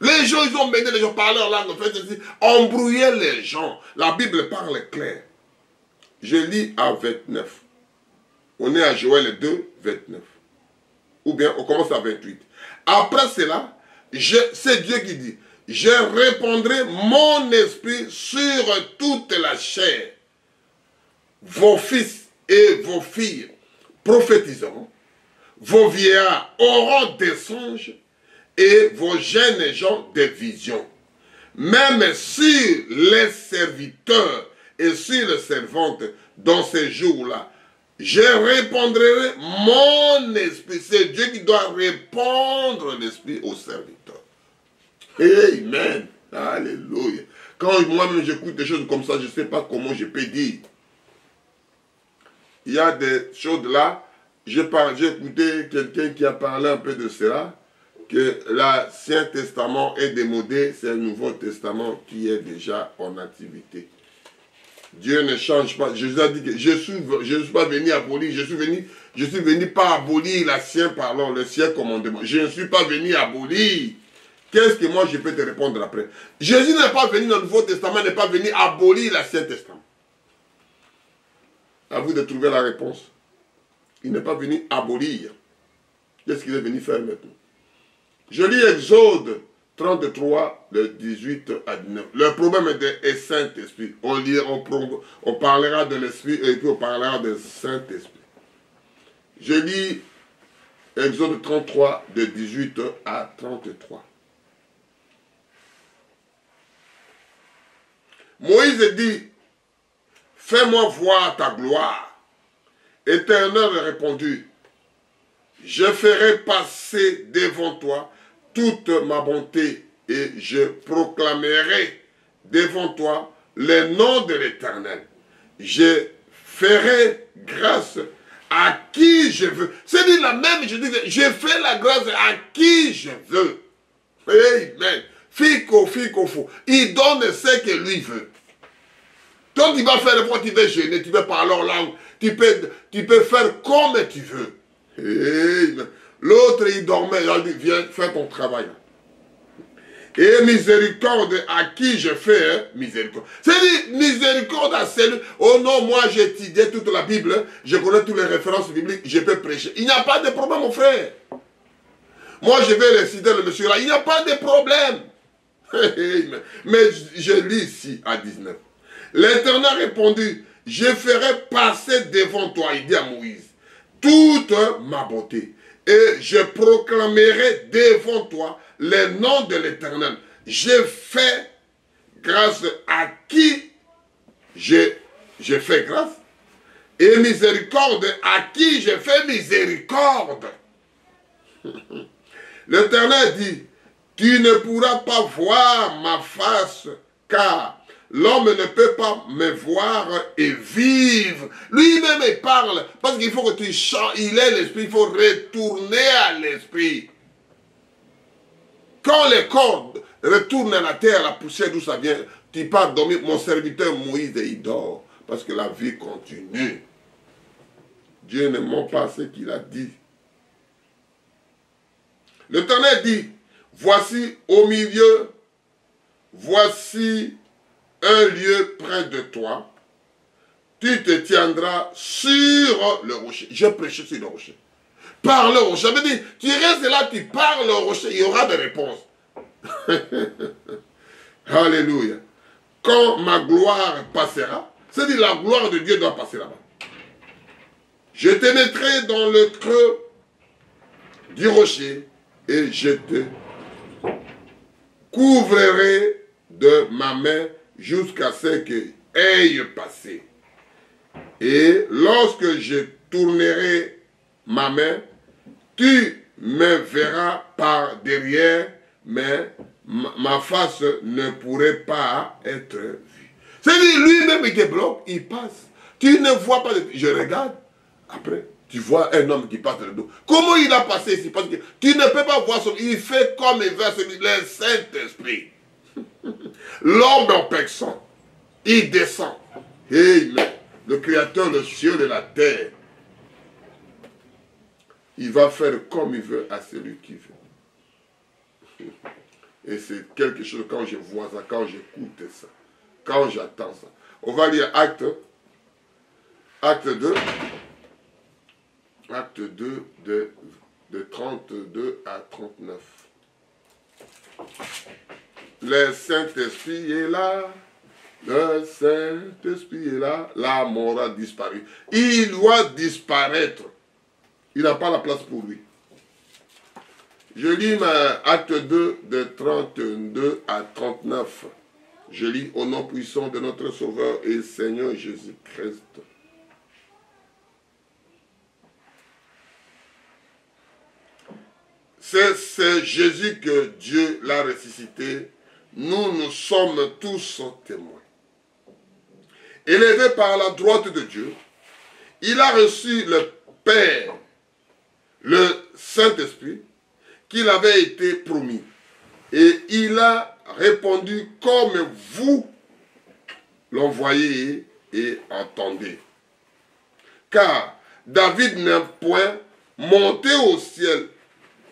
Les gens, ils ont mené les gens à parler en langue. En fait, embrouiller les gens. La Bible parle clair. Je lis à 29. On est à Joël 2, 29. Ou bien on commence à 28. Après cela, c'est Dieu qui dit, je répandrai mon esprit sur toute la chair. Vos fils et vos filles prophétiseront. Vos vieillards auront des songes et vos jeunes gens des visions. Même si les serviteurs et si les servantes dans ces jours-là, Je répondrai mon esprit. C'est Dieu qui doit répondre l'esprit au serviteur. Amen. Alléluia. Quand moi-même j'écoute des choses comme ça, je ne sais pas comment je peux dire. Il y a des choses là. J'ai écouté quelqu'un qui a parlé un peu de cela, que l'Ancien Testament est démodé, c'est le Nouveau Testament qui est déjà en activité. Dieu ne change pas. Jésus a dit que je ne suis pas venu abolir, je suis venu pas abolir l'ancien parlant, le sien commandement. Je ne suis pas venu abolir. Qu'est-ce que moi je peux te répondre après? Jésus n'est pas venu dans le Nouveau Testament, n'est pas venu abolir l'Ancien Testament. À vous de trouver la réponse. Il n'est pas venu abolir. Qu'est-ce qu'il est venu faire maintenant? Je lis Exode 33, le 18 à 19. Le problème est Saint-Esprit. On parlera de l'Esprit et puis on parlera de Saint-Esprit. Je lis Exode 33, de 18 à 33. Moïse dit, fais-moi voir ta gloire. Éternel répondit, je ferai passer devant toi toute ma bonté et je proclamerai devant toi le nom de l'Éternel. Je ferai grâce à qui je veux. C'est dit la même, je fais la grâce à qui je veux. Amen. Fico, fou. Il donne ce que lui veut. Quand il va faire le point, tu veux gêner, tu veux parler en langue, tu peux faire comme tu veux. Amen. L'autre, il dormait, il a dit, viens, fais ton travail. Et miséricorde à qui je fais miséricorde. C'est-à-dire, miséricorde à celui. Oh non, moi j'ai étudié toute la Bible, je connais toutes les références bibliques, je peux prêcher. Il n'y a pas de problème, mon frère. Moi je vais réciter le monsieur là, il n'y a pas de problème. Mais je lis ici à 19. L'Éternel répondit, je ferai passer devant toi, il dit à Moïse, toute ma beauté. Et je proclamerai devant toi le nom de l'Éternel. Je fais grâce à qui je fais grâce. Et miséricorde à qui je fais miséricorde. L'Éternel dit, tu ne pourras pas voir ma face, car l'homme ne peut pas me voir et vivre. Lui-même, il parle. Parce qu'il faut que tu changes. Il est l'esprit. Il faut retourner à l'esprit. Quand les corps retournent à la terre, à la poussière d'où ça vient, tu pars dormir. Mon serviteur Moïse, il dort. Parce que la vie continue. Dieu ne ment pas ce qu'il a dit. L'Éternel dit, voici au milieu, voici un lieu près de toi, tu te tiendras sur le rocher. Je prêche sur le rocher. Parle au rocher. Ça veut dire, tu restes là, tu parles au rocher, il y aura des réponses. Alléluia. Quand ma gloire passera, c'est-à-dire la gloire de Dieu doit passer là-bas. Je te mettrai dans le creux du rocher et je te couvrirai de ma main jusqu'à ce que aille passer. Et lorsque je tournerai ma main, tu me verras par derrière, mais ma face ne pourrait pas être vue. C'est-à-dire, lui-même, il te bloque, il passe. Tu ne vois pas, je regarde, après, tu vois un homme qui passe le dos. Comment il a passé ici? Parce que tu ne peux pas voir son... Il fait comme il veut, le Saint-Esprit. L'homme en personne, il descend. Amen. Le Créateur, le ciel et la terre. Il va faire comme il veut à celui qui veut. Et c'est quelque chose, quand je vois ça, quand j'écoute ça, quand j'attends ça. On va lire Acte 2. Acte 2 de 32 à 39. Le Saint-Esprit est là. Le Saint-Esprit est là. La mort a disparu. Il doit disparaître. Il n'a pas la place pour lui. Je lis Acte 2 de 32 à 39. Je lis au nom puissant de notre Sauveur et Seigneur Jésus-Christ. c'est Jésus que Dieu l'a ressuscité. Nous sommes tous témoins. Élevé par la droite de Dieu, il a reçu le Père, le Saint-Esprit, qu'il avait été promis. Et il a répondu comme vous l'envoyez et entendez. Car David n'est point monté au ciel,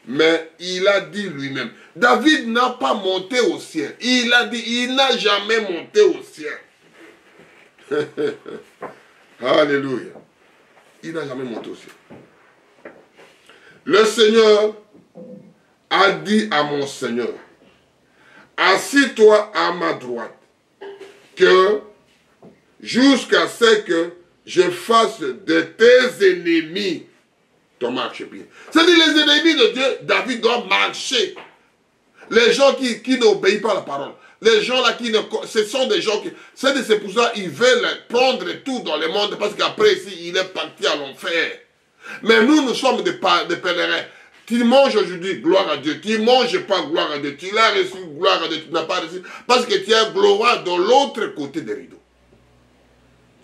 mais il a dit lui-même. David n'a pas monté au ciel. Il a dit, il n'a jamais monté au ciel. Alléluia. Il n'a jamais monté au ciel. Le Seigneur a dit à mon Seigneur, assis-toi à ma droite, que jusqu'à ce que je fasse de tes ennemis ton marchepied. C'est-à-dire les ennemis de Dieu, David doit marcher. Les gens qui n'obéissent pas à la parole. Les gens là qui ne... Ce sont des gens qui... C'est pour ça qu'ils veulent prendre tout dans le monde parce qu'après ici, il est parti à l'enfer. Mais nous sommes des pèlerins. Tu manges aujourd'hui, gloire à Dieu. Tu ne manges pas, gloire à Dieu. Tu l'as reçu, gloire à Dieu. Tu n'as pas reçu. Parce que tu as gloire de l'autre côté des rideaux.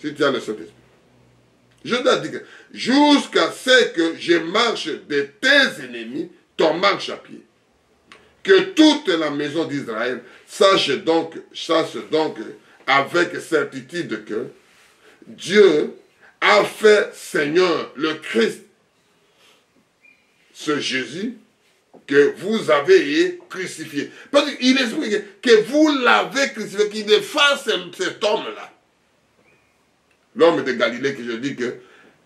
Si tu as le Saint-Esprit. Je dois dire que jusqu'à ce que je marche de tes ennemis, ton marche à pied. Que toute la maison d'Israël sache donc avec certitude que Dieu a fait Seigneur le Christ, ce Jésus que vous avez crucifié. Parce qu'il explique que vous l'avez crucifié, qu'il efface cet homme-là. L'homme de Galilée que je dis que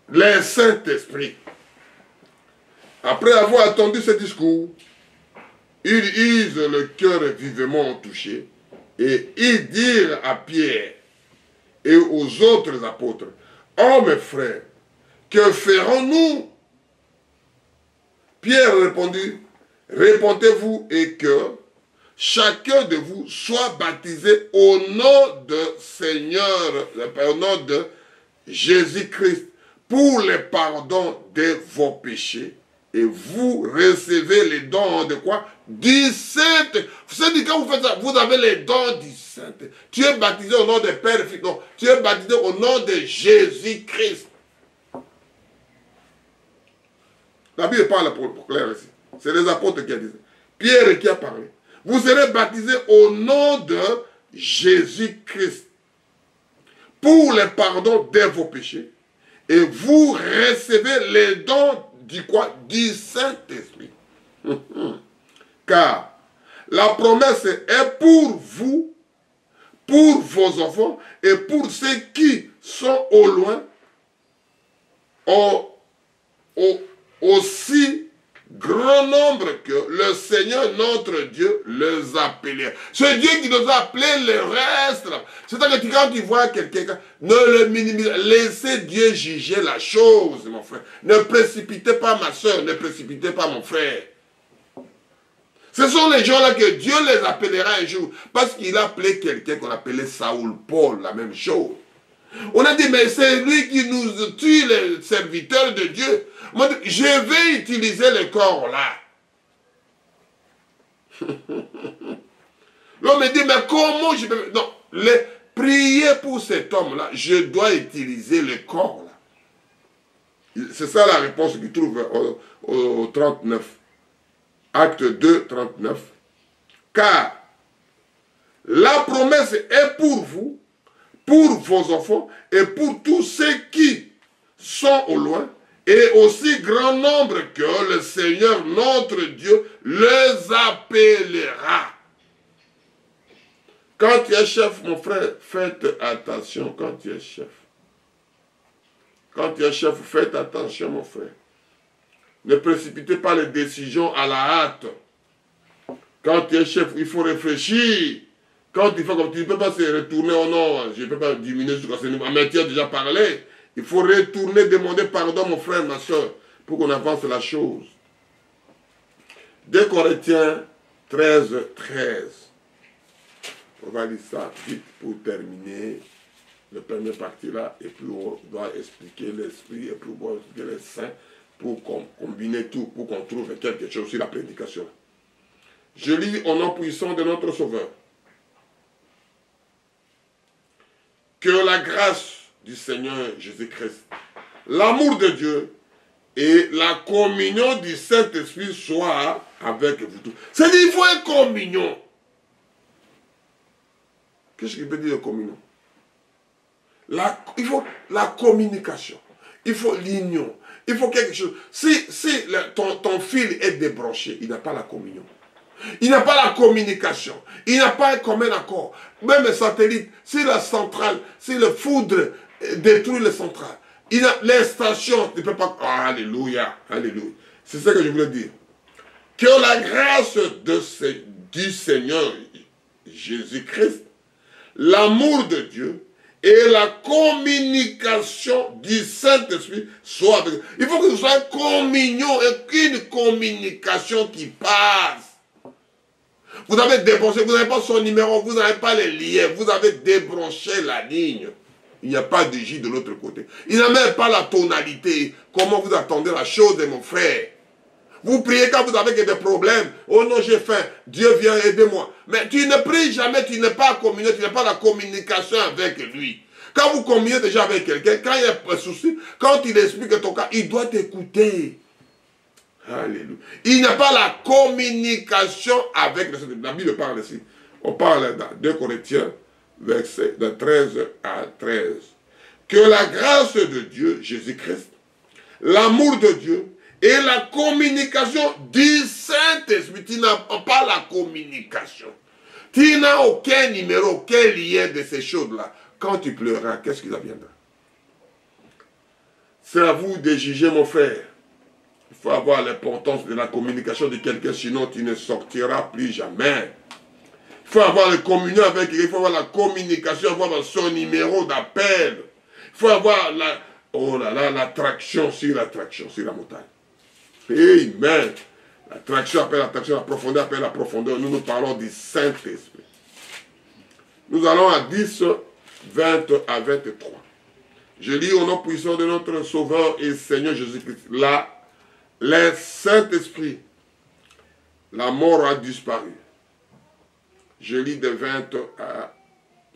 le Saint-Esprit, après avoir entendu ce discours, ils usent le cœur vivement touché et ils dirent à Pierre et aux autres apôtres, « Oh mes frères, que ferons-nous » Pierre répondit, « Répondez-vous et que chacun de vous soit baptisé au nom de Seigneur, au nom de Jésus-Christ, pour le pardon de vos péchés. Et vous recevez les dons de quoi? Du Saint. Vous savez, quand vous faites ça, vous avez les dons du Saint. Tu es baptisé au nom de Père et Fils. Non, tu es baptisé au nom de Jésus-Christ. La Bible parle pour clair ici. C'est les apôtres qui a dit ça. Pierre qui a parlé. Vous serez baptisés au nom de Jésus-Christ pour le pardon de vos péchés. Et vous recevez les dons du quoi? Du Saint-Esprit. Car la promesse est pour vous, pour vos enfants et pour ceux qui sont au loin, aussi grand nombre que le Seigneur notre Dieu les appelait. C'est Dieu qui nous a appelés le reste. C'est-à-dire que quand tu vois quelqu'un, ne le minimise. Laissez Dieu juger la chose, mon frère. Ne précipitez pas ma soeur, ne précipitez pas mon frère. Ce sont les gens-là que Dieu les appellera un jour. Parce qu'il a appelé quelqu'un qu'on appelait Saoul Paul, la même chose. On a dit, mais c'est lui qui nous tue, les serviteurs de Dieu. Moi, je vais utiliser le corps là. L'homme me dit, mais comment je peux... Non, prier pour cet homme-là, je dois utiliser le corps là. C'est ça la réponse qu'il trouve au 39. Acte 2, 39. Car la promesse est pour vous, pour vos enfants et pour tous ceux qui sont au loin, et aussi grand nombre que le Seigneur notre Dieu les appellera. Quand tu es chef, mon frère, faites attention quand tu es chef. Quand tu es chef, faites attention, mon frère. Ne précipitez pas les décisions à la hâte. Quand tu es chef, il faut réfléchir. Quand tu fais comme tu ne peux pas se retourner, oh non, je ne peux pas diminuer ce que niveau. Mais tu as déjà parlé. Il faut retourner, demander pardon, mon frère, ma soeur, pour qu'on avance la chose. 2 Corinthiens 13, 13. On va lire ça vite pour terminer la première partie là. Et puis on doit expliquer l'esprit et puis on doit expliquer les saints pour combiner tout, pour qu'on trouve quelque chose sur la prédication. Je lis au nom puissant de notre Sauveur. Que la grâce du Seigneur Jésus-Christ, l'amour de Dieu et la communion du Saint-Esprit soient avec vous tous. C'est-à-dire qu'il faut une communion. Qu'est-ce qu'il veut dire communion? Il faut la communication. Il faut l'union. Il faut quelque chose. Si ton fil est débranché, il n'a pas la communion. Il n'a pas la communication. Il n'a pas un commun accord. Même le satellite, si la centrale, si le foudre détruit la centrale, les stations ne peuvent pas... Oh, alléluia, alléluia. C'est ça que je voulais dire. Que la grâce du Seigneur Jésus-Christ, l'amour de Dieu et la communication du Saint-Esprit soient avec vous. Il faut que ce soit une communion et une communication qui passe. Vous avez débranché, vous n'avez pas son numéro, vous n'avez pas les liens, vous avez débranché la ligne. Il n'y a pas de J de l'autre côté. Il n'a même pas la tonalité. Comment vous attendez la chose, mon frère? Vous priez quand vous avez des problèmes. Oh non, j'ai faim. Dieu vient aider moi. Mais tu ne pries jamais, tu n'es pas communié, tu n'as pas la communication avec lui. Quand vous communiez déjà avec quelqu'un, quand il y a un souci, quand il explique ton cas, il doit t'écouter. Alléluia. Il n'y a pas la communication avec le Seigneur. La Bible parle ici. On parle dans 2 Corinthiens, verset de 13 à 13. Que la grâce de Dieu, Jésus-Christ, l'amour de Dieu et la communication du Saint-Esprit. Tu n'as pas la communication. Tu n'as aucun numéro, aucun lien de ces choses-là. Quand tu pleuras, qu'est-ce qui viendra? C'est à vous de juger, mon frère. Il faut avoir l'importance de la communication de quelqu'un, sinon tu ne sortiras plus jamais. Il faut avoir la communion avec quelqu'un, il faut avoir la communication, avoir son numéro d'appel. Il faut avoir l'attraction sur la montagne. Amen. L'attraction appelle l'attraction, la profondeur appelle la profondeur. Nous parlons du Saint-Esprit. Nous allons à 10, 20 à 23. Je lis au nom puissant de notre Sauveur et Seigneur Jésus-Christ. Là, le Saint-Esprit, la mort a disparu. Je lis de 20 à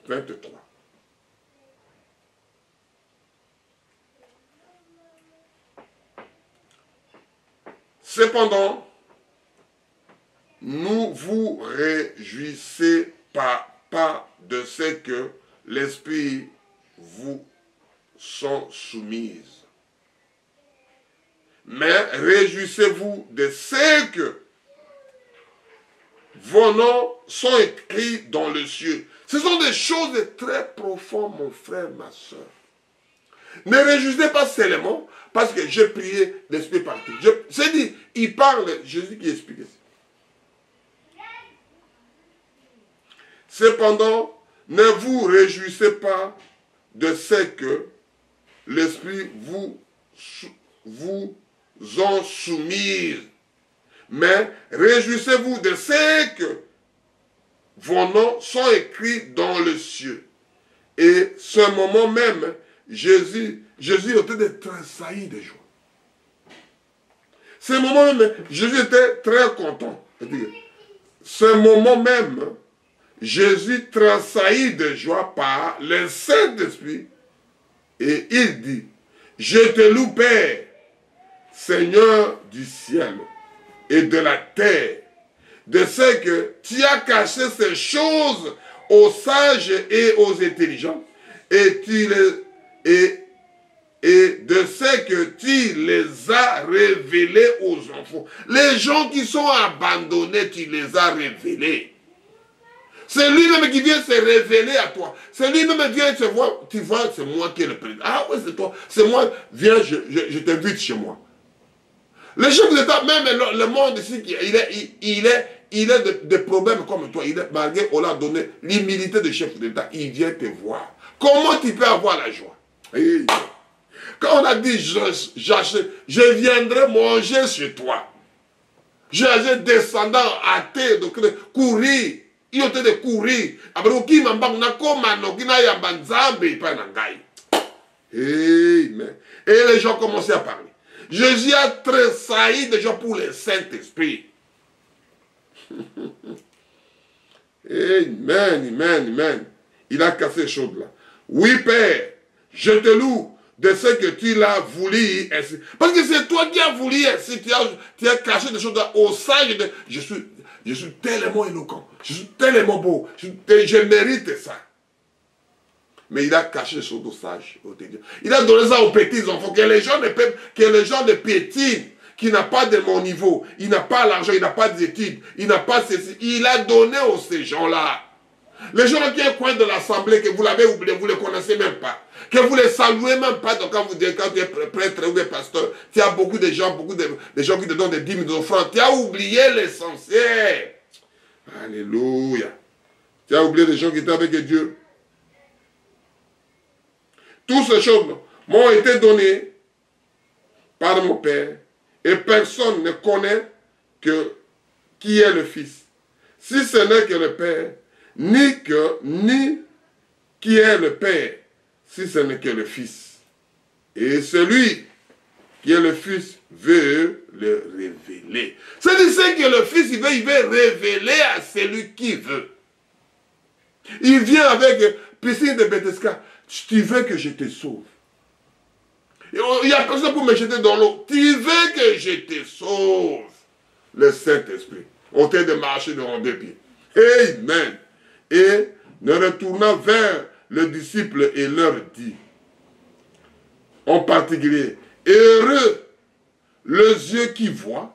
23. Cependant, ne vous réjouissez pas de ce que l'Esprit vous sont soumises. Mais réjouissez-vous de ce que vos noms sont écrits dans le ciel. Ce sont des choses très profondes, mon frère, ma soeur. Ne réjouissez pas seulement parce que j'ai prié l'Esprit parti. C'est dit, il parle, Jésus qui explique ça. Cependant, ne vous réjouissez pas de ce que l'Esprit vous ont soumis, mais réjouissez-vous de ce que vos noms sont écrits dans le ciel. Et ce moment même, Jésus était de tressaillir de joie. Ce moment même, Jésus était très content. Ce moment même, Jésus tressaillit de joie par le Saint-Esprit et il dit, je te loue, Père, Seigneur du ciel et de la terre, de ce que tu as caché ces choses aux sages et aux intelligents, et de ce que tu les as révélés aux enfants. Les gens qui sont abandonnés, tu les as révélés. C'est lui-même qui vient se révéler à toi. C'est lui-même qui vient se voir. Tu vois, c'est moi qui est le président. Ah oui, c'est toi. C'est moi. Viens, je t'invite chez moi. Les chefs d'État, même le monde ici, il est de problèmes comme toi. Malgré on l'a donné l'humilité de chef d'État, il vient te voir. Comment tu peux avoir la joie? Quand on a dit, je viendrai manger chez toi. J'ai descendant à terre, donc courir. Il y a de courir. Amen. Et les gens commençaient à parler. Jésus a tressailli déjà pour le Saint-Esprit. Amen, amen, amen. Il a cassé ces choses-là. Oui, Père, je te loue de ce que tu l'as voulu ainsi. Parce que c'est toi qui as voulu ainsi. Tu as caché des choses au sage. Je suis tellement éloquent. Je suis tellement beau. Je mérite ça. Mais il a caché les choses au sage. Il a donné ça aux petits enfants. Que les gens ne piétinent. Qui n'a pas de mon niveau. Il n'a pas l'argent. Il n'a pas d'études. Il n'a pas ceci. Il a donné aux ces gens-là. Les gens qui sont au coin de l'assemblée, que vous l'avez oublié, vous ne les connaissez même pas. Que vous ne les saluez même pas. Donc quand tu es prêtre ou des pasteurs, tu as beaucoup de gens, de gens qui te donnent des dîmes, des offrandes. Tu as oublié l'essentiel. Alléluia. Tu as oublié les gens qui étaient avec Dieu. Toutes ces choses m'ont été données par mon Père. Et personne ne connaît qui est le Fils. Si ce n'est que le Père, ni qui est le Père, si ce n'est que le Fils. Et celui qui est le Fils veut le révéler. C'est que le Fils, il veut révéler à celui qui veut. Il vient avec piscine de Bethesda. Tu veux que je te sauve. Il n'y a personne pour me jeter dans l'eau. Tu veux que je te sauve. Le Saint-Esprit. On t'a de marcher devant deux pieds. Amen. Et ne retournant vers le disciple et leur dit, en particulier, heureux les yeux qui voient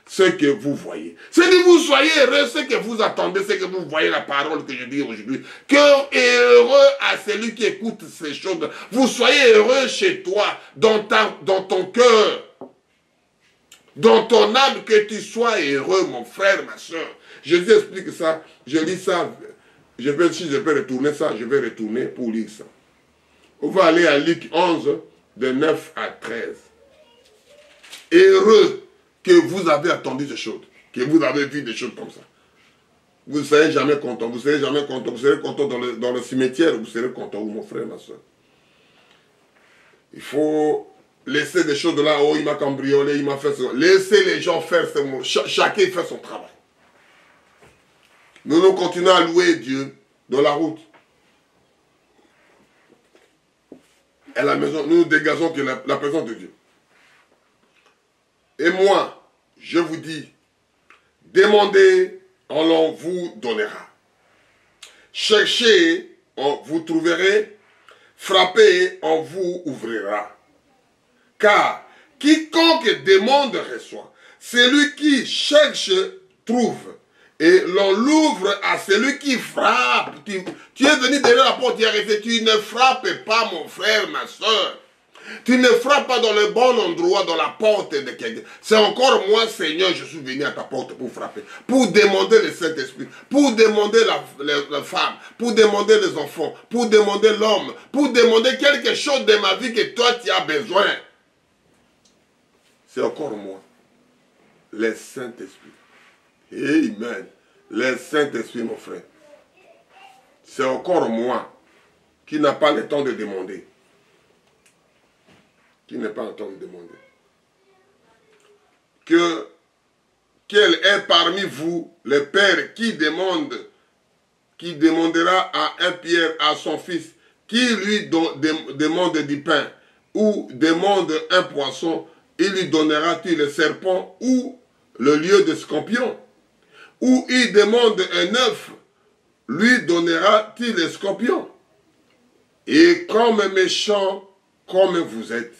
ce que vous voyez. C'est-à-dire vous soyez heureux, ce que vous attendez, ce que vous voyez, la parole que je dis aujourd'hui. Que heureux à celui qui écoute ces choses. Vous soyez heureux chez toi, dans ton cœur, dans ton âme, que tu sois heureux, mon frère, ma soeur. Jésus explique ça, je lis ça, si je peux retourner ça, je vais retourner pour lire ça. On va aller à Luc 11, de 9 à 13. Heureux que vous avez attendu ces choses, que vous avez vu des choses comme ça. Vous ne serez jamais content, vous serez jamais content, vous serez content dans le cimetière, vous serez content, mon frère, ma soeur. Il faut laisser des choses de là, oh, il m'a cambriolé, il m'a fait ça. Laissez les gens faire, chacun fait son travail. Nous continuons à louer Dieu dans la route. À la maison, nous dégageons que la présence de Dieu. Et moi, je vous dis, demandez, on l'on vous donnera. Cherchez, on vous trouverez. Frappez, on vous ouvrira. Car quiconque demande reçoit. Celui qui cherche trouve. Et l'on l'ouvre à celui qui frappe. Tu es venu derrière la porte, tu es resté. Tu ne frappes pas, mon frère, ma soeur. Tu ne frappes pas dans le bon endroit, dans la porte de quelqu'un. C'est encore moi, Seigneur, je suis venu à ta porte pour frapper. Pour demander le Saint-Esprit. Pour demander la femme. Pour demander les enfants. Pour demander l'homme. Pour demander quelque chose de ma vie que toi, tu as besoin. C'est encore moi. Le Saint-Esprit. Amen. Le Saint-Esprit, mon frère. C'est encore moi qui n'a pas le temps de demander. Qui n'a pas le temps de demander. Quel est parmi vous le père qui demandera à un pierre, à son fils, qui lui demande du pain, ou demande un poisson, il lui donnera-t-il le serpent ou le lieu de scorpion? Ou il demande un œuf, lui donnera-t-il le scorpion? Et comme méchant comme vous êtes,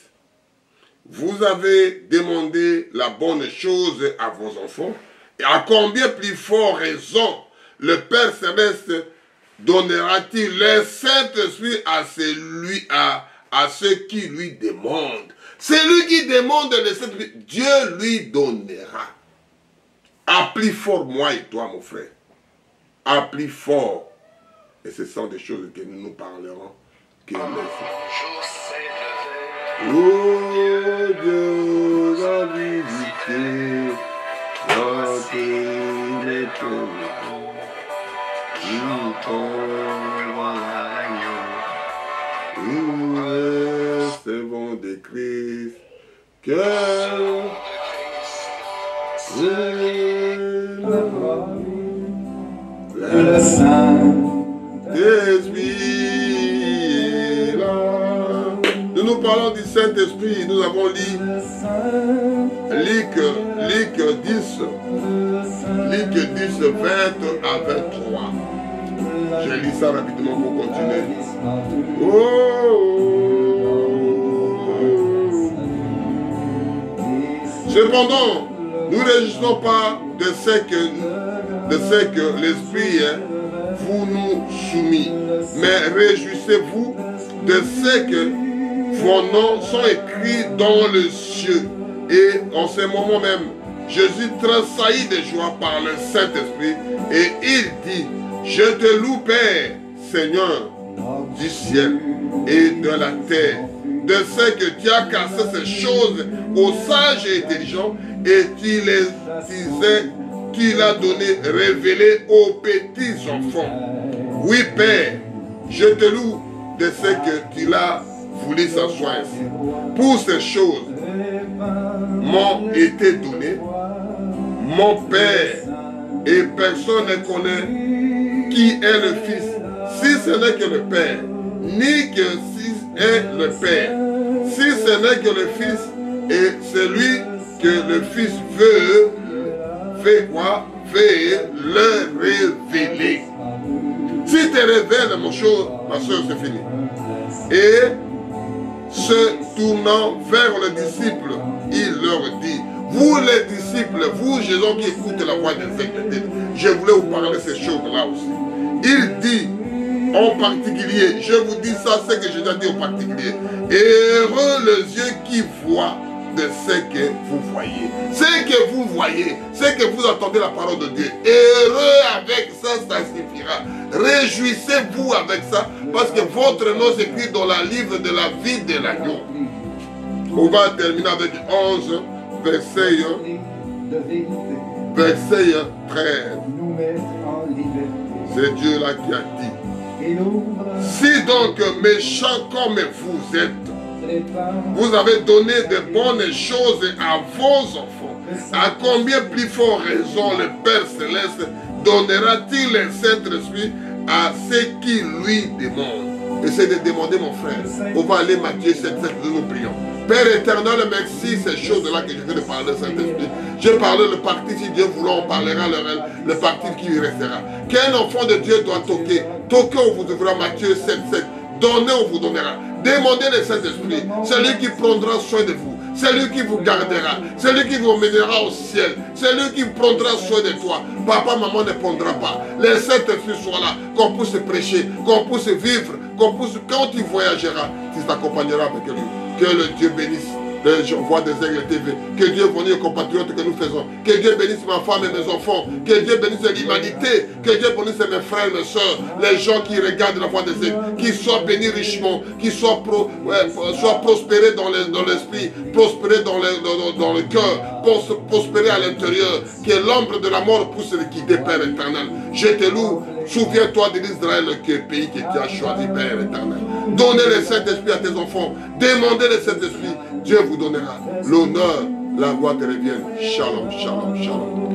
vous avez demandé la bonne chose à vos enfants, et à combien plus fort raison le Père Céleste donnera-t-il le Saint-Esprit à ceux qui lui demandent? Celui qui demande le Saint-Esprit, Dieu lui donnera. À plus fort, moi et toi, mon frère. À plus fort. Et ce sont des choses que nous parlerons. Oh Dieu, la vérité, nous recevons de Christ que Saint-Esprit là. Nous parlons du Saint-Esprit. Nous avons lu Luc 10, 20 à 23. Je lis ça rapidement pour continuer. Oh. Cependant, nous ne réjouissons pas de ce que l'Esprit vous nous soumet, mais réjouissez-vous de ce que vos noms sont écrits dans le ciel. Et en ce moment même, Jésus tressaillit de joie par le Saint-Esprit et il dit, je te loue Père, Seigneur du ciel et de la terre, de ce que tu as cassé ces choses aux sages et intelligents et tu l'as donné révélé aux petits enfants. Oui Père, je te loue de ce que tu l'as voulu s'asseoir ainsi. Pour ces choses m'ont été données, mon Père, et personne ne connaît qui est le Fils, si ce n'est que le Père, ni que si est le Père, si ce n'est que le Fils, et celui que le Fils veut, fait quoi? Veut le révéler. Si tu révèles, mon cher, ma soeur, c'est fini. Et se tournant vers les disciples, il leur dit, vous les disciples, vous, gens qui écoutent la voix des aigles, je voulais vous parler de ces choses-là aussi. Il dit, en particulier, je vous dis ça, c'est que j'ai déjà dit en particulier, heureux les yeux qui voient de ce que vous voyez. Ce que vous voyez, ce que vous entendez la parole de Dieu, heureux avec ça, ça suffira. Réjouissez-vous avec ça, parce que votre nom s'écrit dans la livre de la vie de l'agneau. On va terminer avec 11, verset 13. C'est Dieu là qui a dit. Si donc méchants comme vous êtes, vous avez donné de bonnes choses à vos enfants, à combien plus fort raison le Père Céleste donnera-t-il le Saint-Esprit à ceux qui lui demandent? Essaye de demander, mon frère. On va aller Matthieu 7, 7, nous prions. Père éternel, merci ces choses-là que je viens de parler, Saint-Esprit. Je parlais le parti, si Dieu voulait, on parlera le parti qui lui restera. Qu'un enfant de Dieu doit toquer. Toquer, on vous donnera Matthieu 7, 7. Donnez, on vous donnera. Demandez le Saint-Esprit. C'est lui qui prendra soin de vous. C'est lui qui vous gardera. C'est lui qui vous mènera au ciel. C'est lui qui prendra soin de toi. Papa, maman ne prendra pas. Le Saint-Esprit soit là. Qu'on puisse prêcher. Qu'on puisse vivre. Qu'on puisse, quand tu voyageras, tu t'accompagneras avec lui. Que le Dieu bénisse les voix des aigles TV. Que Dieu bénisse les compatriotes que nous faisons. Que Dieu bénisse ma femme et mes enfants. Que Dieu bénisse l'humanité. Que Dieu bénisse mes frères et mes soeurs. Les gens qui regardent la voix des aigles. Qu'ils soient bénis richement. Qu'ils soient, prospérés dans l'esprit. Prospérés dans le cœur. Prospérés à l'intérieur. Que l'ombre de la mort puisse les quitter, Père éternel. Je te loue. Souviens-toi de l'Israël, le pays que tu as choisi, Père éternel. Donnez le Saint-Esprit à tes enfants. Demandez le Saint-Esprit. Dieu vous donnera l'honneur, la gloire te revienne. Shalom, shalom, shalom.